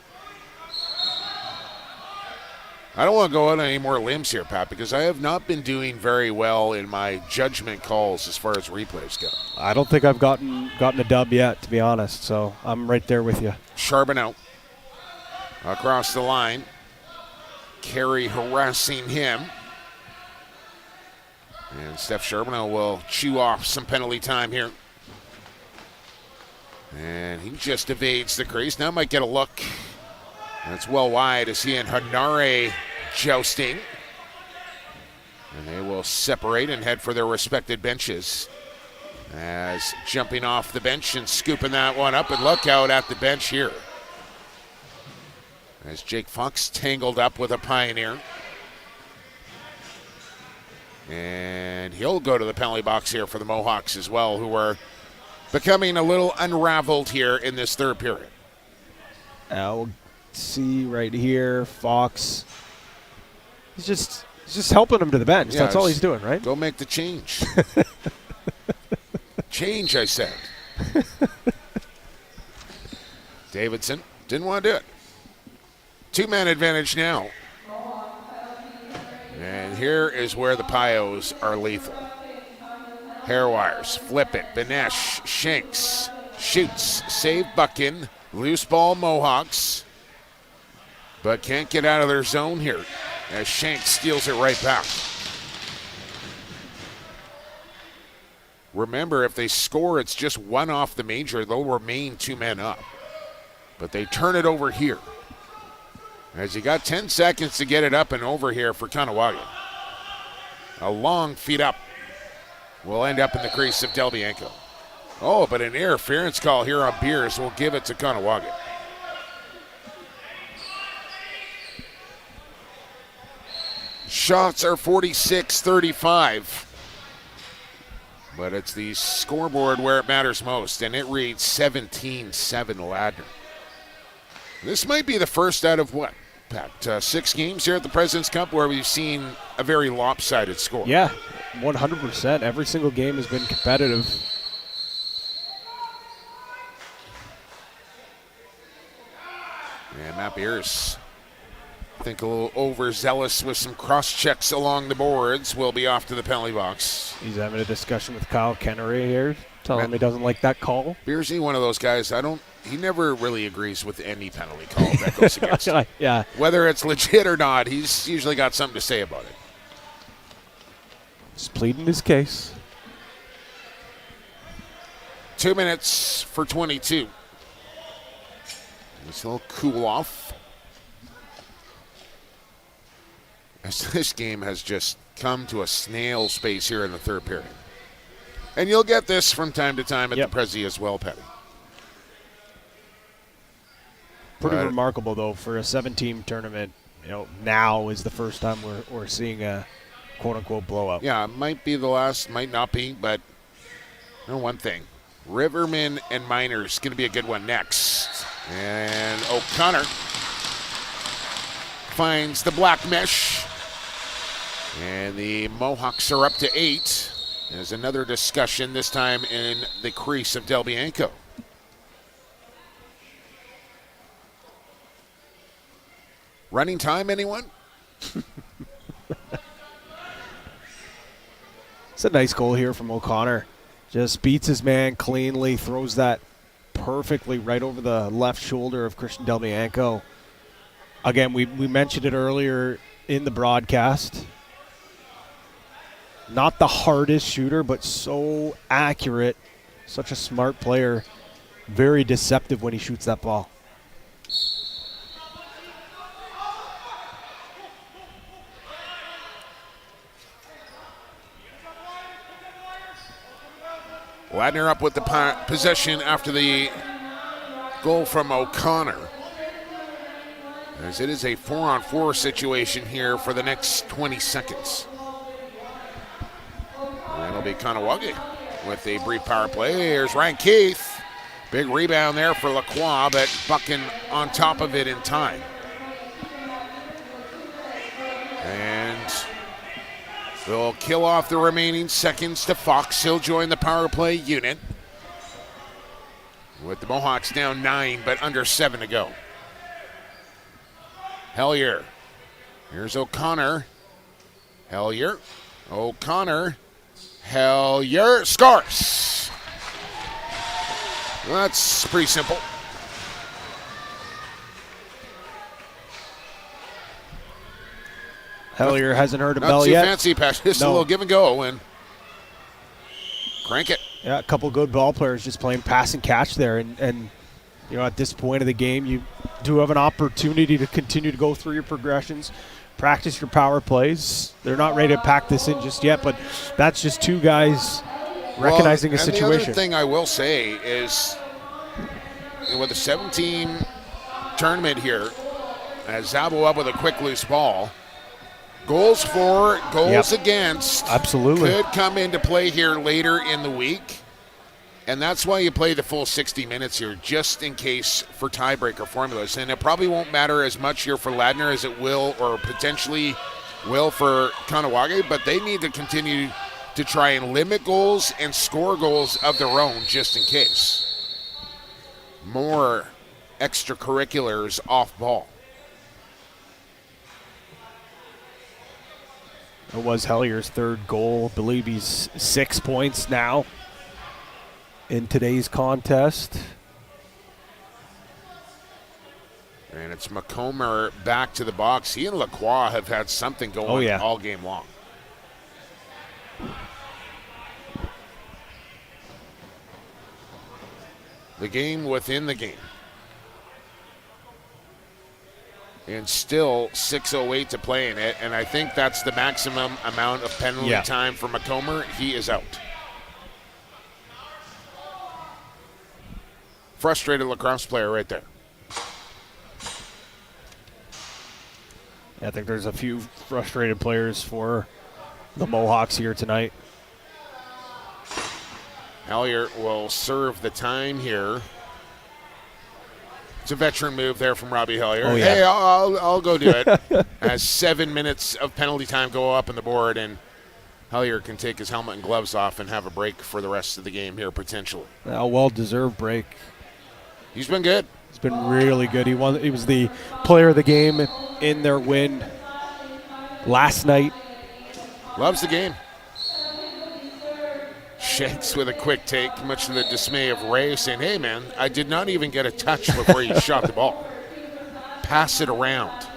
I don't want to go on any more limbs here, Pat, because I have not been doing very well in my judgment calls as far as replays go. I don't think I've gotten a dub yet, to be honest, so I'm right there with you. Charbonneau across the line. Carey harassing him. And Steph Charbonneau will chew off some penalty time here. And he just evades the crease. Now might get a look. That's well wide as he and Hanare jousting. And they will separate and head for their respected benches. As jumping off the bench and scooping that one up. And look out at the bench here. As Jake Fox tangled up with a Pioneer. And he'll go to the penalty box here for the Mohawks as well, who are becoming a little unraveled here in this third period. I'll see right here, Fox. He's just helping him to the bench. Yeah, that's all he's doing, right? Go make the change. Change, I said. Davidson didn't want to do it. Two-man advantage now. And here is where the Pios are lethal. Hair wires, flip it, Benesh, Shanks, shoots, save Buckin, loose ball Mohawks, but can't get out of their zone here as Shanks steals it right back. Remember, if they score, it's just one off the major. They'll remain 2 men up. But they turn it over here. As you got 10 seconds to get it up and over here for Kahnawake. A long feed up will end up in the crease of Del Bianco. Oh, but an interference call here on Beers will give it to Kahnawake. Shots are 46-35. But it's the scoreboard where it matters most, and it reads 17-7 Ladner. This might be the first out of what, Pat, 6 games here at the President's Cup where we've seen a very lopsided score. Yeah, 100%. Every single game has been competitive. And Matt Beers, I think a little overzealous with some cross-checks along the boards, will be off to the penalty box. He's having a discussion with Kyle Kennery here, telling him he doesn't like that call. Beersy, one of those guys, he never really agrees with any penalty call that goes against him. Yeah. Whether it's legit or not, he's usually got something to say about it. He's pleading his case. 2 minutes for 22. This will cool off. As this game has just come to a snail's pace here in the third period. And you'll get this from time to time at the Prezi as well, Petty. Pretty remarkable, though, for a 7-team tournament. Now is the first time we're seeing a quote-unquote blowout. Yeah, it might be the last, might not be, but one thing. Rivermen and Miners going to be a good one next. And O'Connor finds the black mesh. And the Mohawks are up to 8. There's another discussion, this time in the crease of Del Bianco. Running time, anyone? It's a nice goal here from O'Connor. Just beats his man cleanly, throws that perfectly right over the left shoulder of Christian Del Bianco. Again, we mentioned it earlier in the broadcast. Not the hardest shooter, but so accurate. Such a smart player. Very deceptive when he shoots that ball. Ladner up with the possession after the goal from O'Connor. As it is a 4-on-4 situation here for the next 20 seconds. And it'll be Kahnawake with a brief power play. Here's Ryan Keith. Big rebound there for Lacroix, but Buckin on top of it in time. And they'll kill off the remaining seconds to Fox. He'll join the power play unit. With the Mohawks down 9, but under 7 to go. Hellier. Here's O'Connor. Hellier. O'Connor. Hellier. Scores. Well, that's pretty simple. Hellier hasn't heard a bell yet. Not too fancy, Pat. Just a little give and go and crank it. Yeah, a couple good ball players just playing pass and catch there. And at this point of the game, you do have an opportunity to continue to go through your progressions, practice your power plays. They're not ready to pack this in just yet, but that's just two guys recognizing a situation. The other thing I will say is, with a 7-team tournament here, as Zabo up with a quick loose ball, goals for, goals against, absolutely could come into play here later in the week. And that's why you play the full 60 minutes here, just in case for tiebreaker formulas. And it probably won't matter as much here for Ladner as it will, or potentially will, for Kahnawake, but they need to continue to try and limit goals and score goals of their own, just in case. More extracurriculars off ball. It was Hellier's third goal. I believe he's 6 points now in today's contest. And it's Macomber back to the box. He and Lacroix have had something going all game long. The game within the game. And still 6:08 to play in it, and I think that's the maximum amount of penalty time for Macomber. He is out. Frustrated lacrosse player right there. I think there's a few frustrated players for the Mohawks here tonight. Hellier will serve the time here. It's a veteran move there from Robbie Hellier. Oh, yeah. Hey, I'll go do it. As 7 minutes of penalty time go up on the board, and Hellier can take his helmet and gloves off and have a break for the rest of the game here, potentially. A well-deserved break. He's been good. He's been really good. He was the player of the game in their win last night. Loves the game. Shanks with a quick take, much to the dismay of Ray, saying, hey, man, I did not even get a touch before you shot the ball. Pass it around.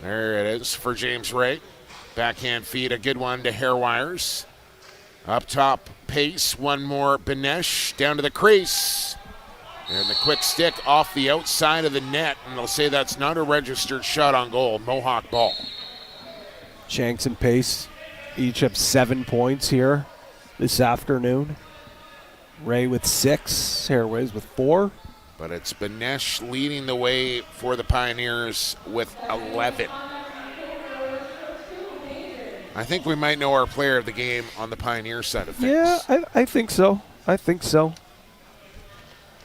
There it is for James Ray. Backhand feed, a good one to Hairwires. Up top, pace, one more, Benesh, down to the crease. And the quick stick off the outside of the net, and they'll say that's not a registered shot on goal. Mohawk ball. Shanks and Pace each have 7 points here this afternoon. Ray with 6, Hairways with 4. But it's Benesh leading the way for the Pioneers with 11. I think we might know our player of the game on the Pioneer side of things. Yeah, I think so.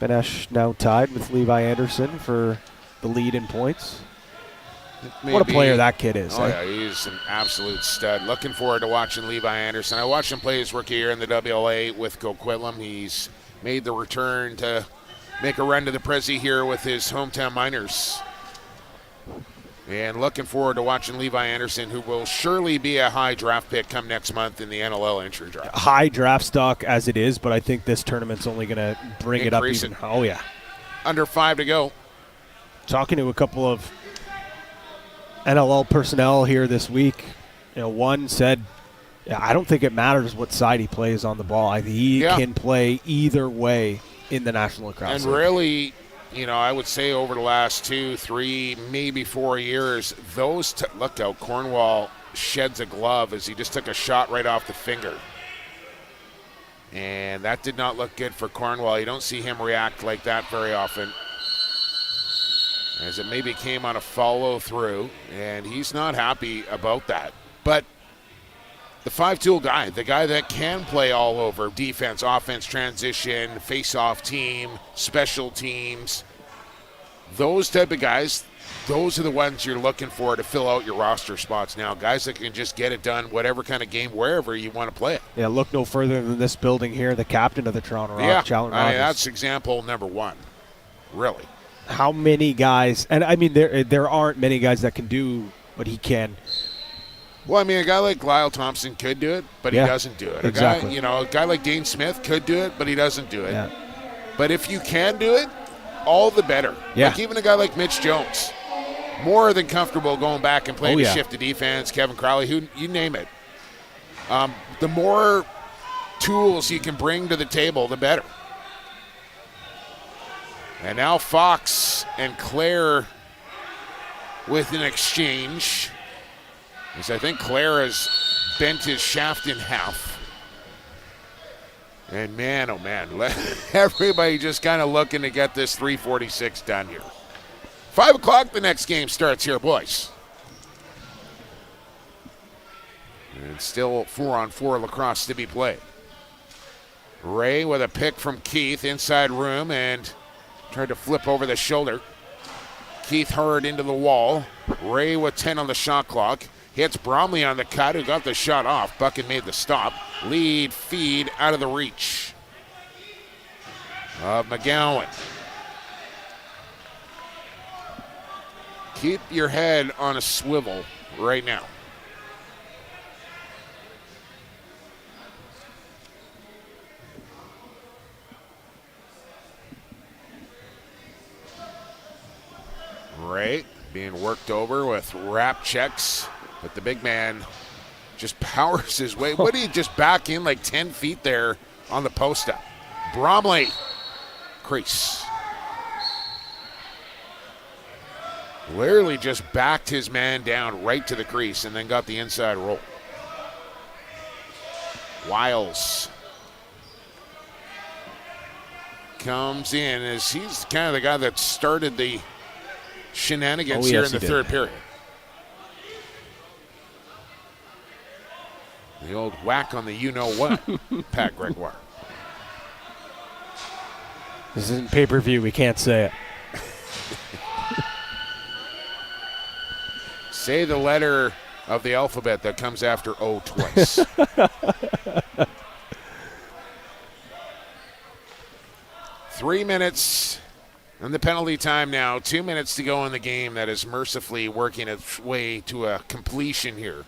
Benesh now tied with Levi Anderson for the lead in points. What a player that kid is. Oh, yeah, he's an absolute stud. Looking forward to watching Levi Anderson. I watched him play his rookie year in the WLA with Coquitlam. He's made the return to make a run to the Prezi here with his hometown Miners. And looking forward to watching Levi Anderson, who will surely be a high draft pick come next month in the NLL entry draft. High draft stock as it is, but I think this tournament's only going to bring it up even. Oh, yeah. Under 5 to go. Talking to a couple of NLL personnel here this week, one said, I don't think it matters what side he plays on the ball. He can play either way in the National Lacrosse League. And really, I would say over the last 2, 3, maybe 4 years, look out, Cornwall sheds a glove as he just took a shot right off the finger. And that did not look good for Cornwall. You don't see him react like that very often, as it maybe came on a follow-through, and he's not happy about that. But the 5-tool guy, the guy that can play all over, defense, offense, transition, face-off team, special teams, those type of guys, those are the ones you're looking for to fill out your roster spots now. Guys that can just get it done, whatever kind of game, wherever you want to play it. Yeah, look no further than this building here, the captain of the Toronto Rock, Challen Rogers. That's example number 1, really. How many guys, and there aren't many guys that can do what he can. Well, a guy like Lyle Thompson could do it, but he doesn't do it. Exactly. A guy like Dane Smith could do it, but he doesn't do it. Yeah. But if you can do it, all the better. Yeah. Like even a guy like Mitch Jones, more than comfortable going back and playing a shift of defense, Kevin Crowley, you name it. The more tools you can bring to the table, the better. And now Fox and Claire with an exchange, as I think Claire has bent his shaft in half. And man, oh man, everybody just kind of looking to get this 346 done here. 5 o'clock, the next game starts here, boys. And still 4-on-4 lacrosse to be played. Ray with a pick from Keith, inside room, and tried to flip over the shoulder. Keith hurried into the wall. Ray with 10 on the shot clock. Hits Bromley on the cut, who got the shot off. Buchan made the stop. Lead, feed, out of the reach of McGowan. Keep your head on a swivel right now. Ray being worked over with wrap checks, but the big man just powers his way. What did he just back in like 10 feet there on the post up? Bromley, crease. Literally just backed his man down right to the crease and then got the inside roll. Wiles comes in as he's kind of the guy that started the shenanigans here in the third period. The old whack on the you-know-what, Pat Gregoire. This isn't pay-per-view. We can't say it. Say the letter of the alphabet that comes after O twice. 3 minutes and the penalty time now. 2 minutes to go in the game that is mercifully working its way to a completion here.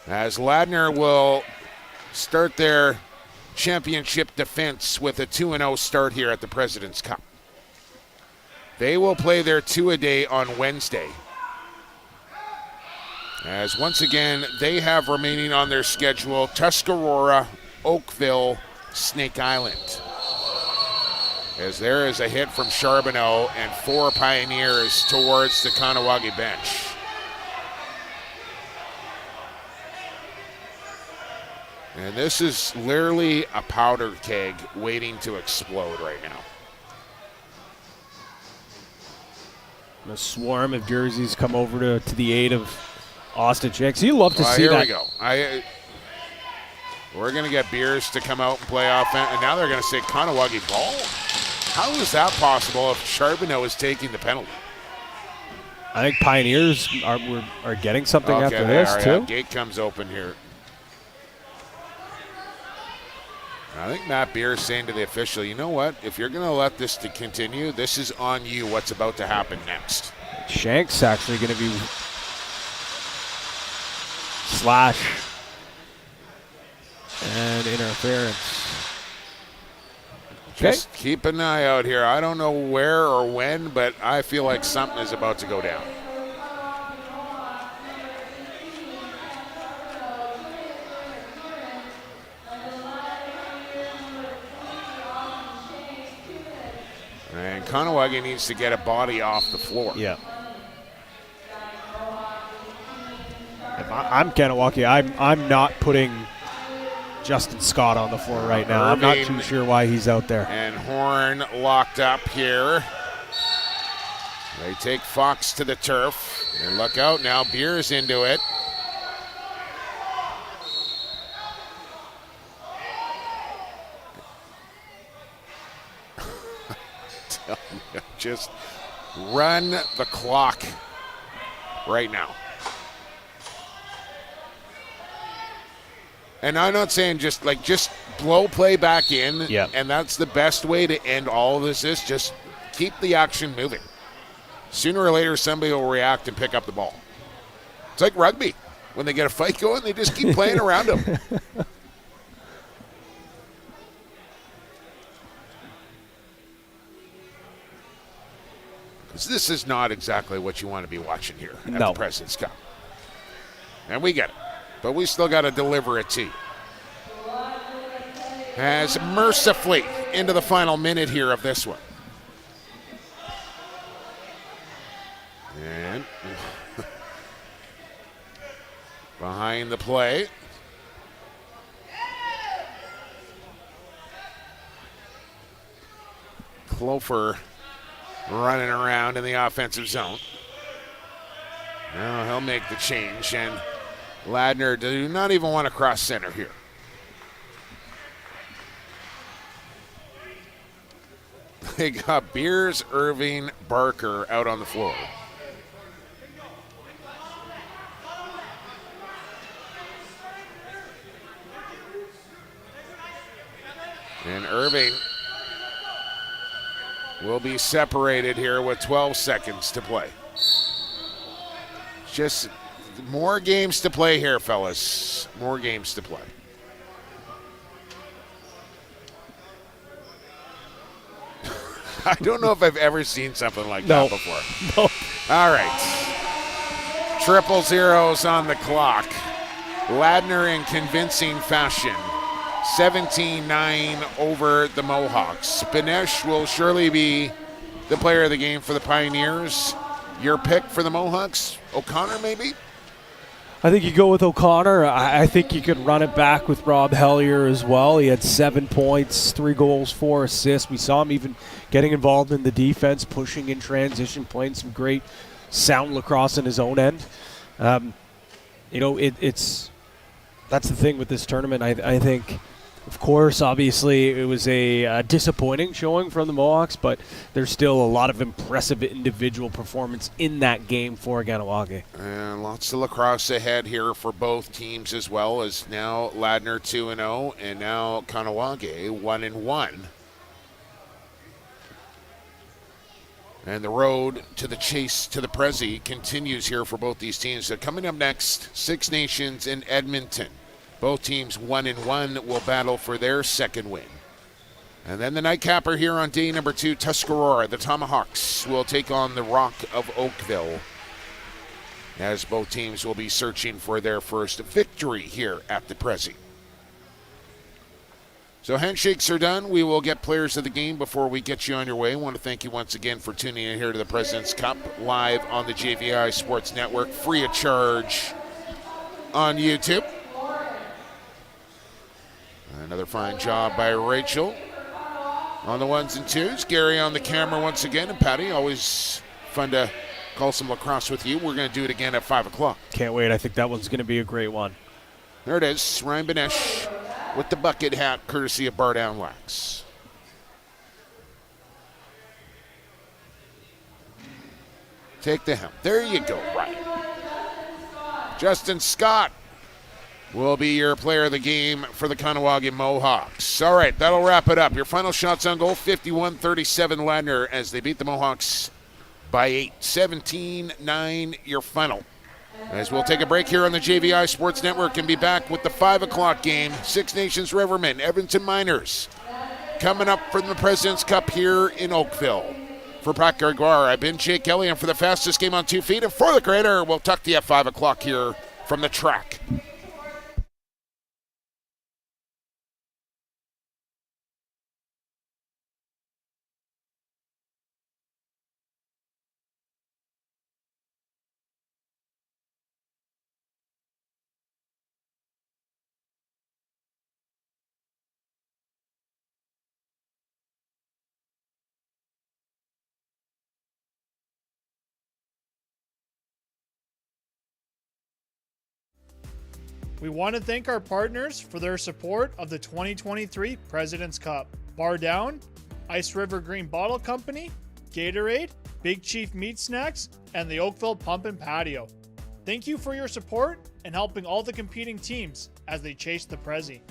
As Ladner will start their championship defense with a 2-0 start here at the President's Cup. They will play their two-a-day on Wednesday. As once again, they have remaining on their schedule Tuscarora, Oakville, Snake Island. As there is a hit from Charbonneau and 4 Pioneers towards the Kahnawake bench. And this is literally a powder keg waiting to explode right now. A swarm of jerseys come over to the aid of Austin Shanks. You love to see that. Here we go. We're going to get Beers to come out and play offense, and now they're going to say Kahnawake ball. How is that possible if Charbonneau is taking the penalty? I think Pioneers are getting something after this, too. Yeah, gate comes open here. I think Matt Beer is saying to the official, you know what? If you're going to let this to continue, this is on you what's about to happen next. Shanks actually going to be slash and interference. Just keep an eye out here. I don't know where or when, but I feel like something is about to go down. And Kahnawake needs to get a body off the floor. Yeah. If I'm Kahnawake, I'm not putting Justin Scott on the floor right now. I'm not too sure why he's out there. And Horn locked up here. They take Fox to the turf. And look out now, Beers into it. Just run the clock right now. And I'm not saying just blow play back in, and that's the best way to end all of this is just keep the action moving. Sooner or later, somebody will react and pick up the ball. It's like rugby. When they get a fight going, they just keep playing around them. This is not exactly what you want to be watching here at the President's Cup. And we get it. But we still got to deliver it to you. As mercifully into the final minute here of this one. And behind the play. Clofer running around in the offensive zone. Now he'll make the change, and Ladner do not even want to cross center here. They got Beers, Irving, Barker out on the floor. And Irving will be separated here with 12 seconds to play. Just more games to play here, fellas. More games to play. I don't know if I've ever seen something like that before. No. All right. 000 on the clock. Ladner in convincing fashion. 17-9 over the Mohawks. Benesh will surely be the player of the game for the Pioneers. Your pick for the Mohawks? O'Connor, maybe? I think you go with O'Connor. I think you could run it back with Rob Hellier as well. He had 7 points, 3 goals, 4 assists. We saw him even getting involved in the defense, pushing in transition, playing some great sound lacrosse in his own end. That's the thing with this tournament. I think, of course, obviously it was a disappointing showing from the Mohawks, but there's still a lot of impressive individual performance in that game for Kahnawake. And lots of lacrosse ahead here for both teams, as well as now Ladner 2-0 and now Kahnawake 1-1. And the road to the chase to the Prezi continues here for both these teams. So coming up next, Six Nations in Edmonton. Both teams 1-1 will battle for their second win. And then the nightcapper here on day number 2, Tuscarora. The Tomahawks will take on the Rock of Oakville, as both teams will be searching for their first victory here at the Prezi. So handshakes are done. We will get players of the game before we get you on your way. I want to thank you once again for tuning in here to the President's Cup, live on the JVI Sports Network, free of charge on YouTube. Another fine job by Rachel on the ones and twos. Gary on the camera once again, and Patty, always fun to call some lacrosse with you. We're going to do it again at 5 o'clock. Can't wait. I think that one's going to be a great one. There it is, Ryan Benesh with the bucket hat, courtesy of Bar Down Wax. Take the helm. There you go, Ryan. Justin Scott will be your player of the game for the Kahnawake Mohawks. All right, that'll wrap it up. Your final shots on goal, 51-37 Ladner as they beat the Mohawks by 8. 17-9 your final. As we'll take a break here on the JVI Sports Network and be back with the 5 o'clock game. Six Nations Rivermen, Edmonton Miners, coming up from the President's Cup here in Oakville. For Pat Gregoire, I've been Jake Kelly, and for the fastest game on 2 feet, and for the greater, we'll talk to you at 5 o'clock here from the track. We want to thank our partners for their support of the 2023 President's Cup. Bar Down, Ice River Green Bottle Company, Gatorade, Big Chief Meat Snacks, and the Oakville Pump and Patio. Thank you for your support and helping all the competing teams as they chase the Prezi.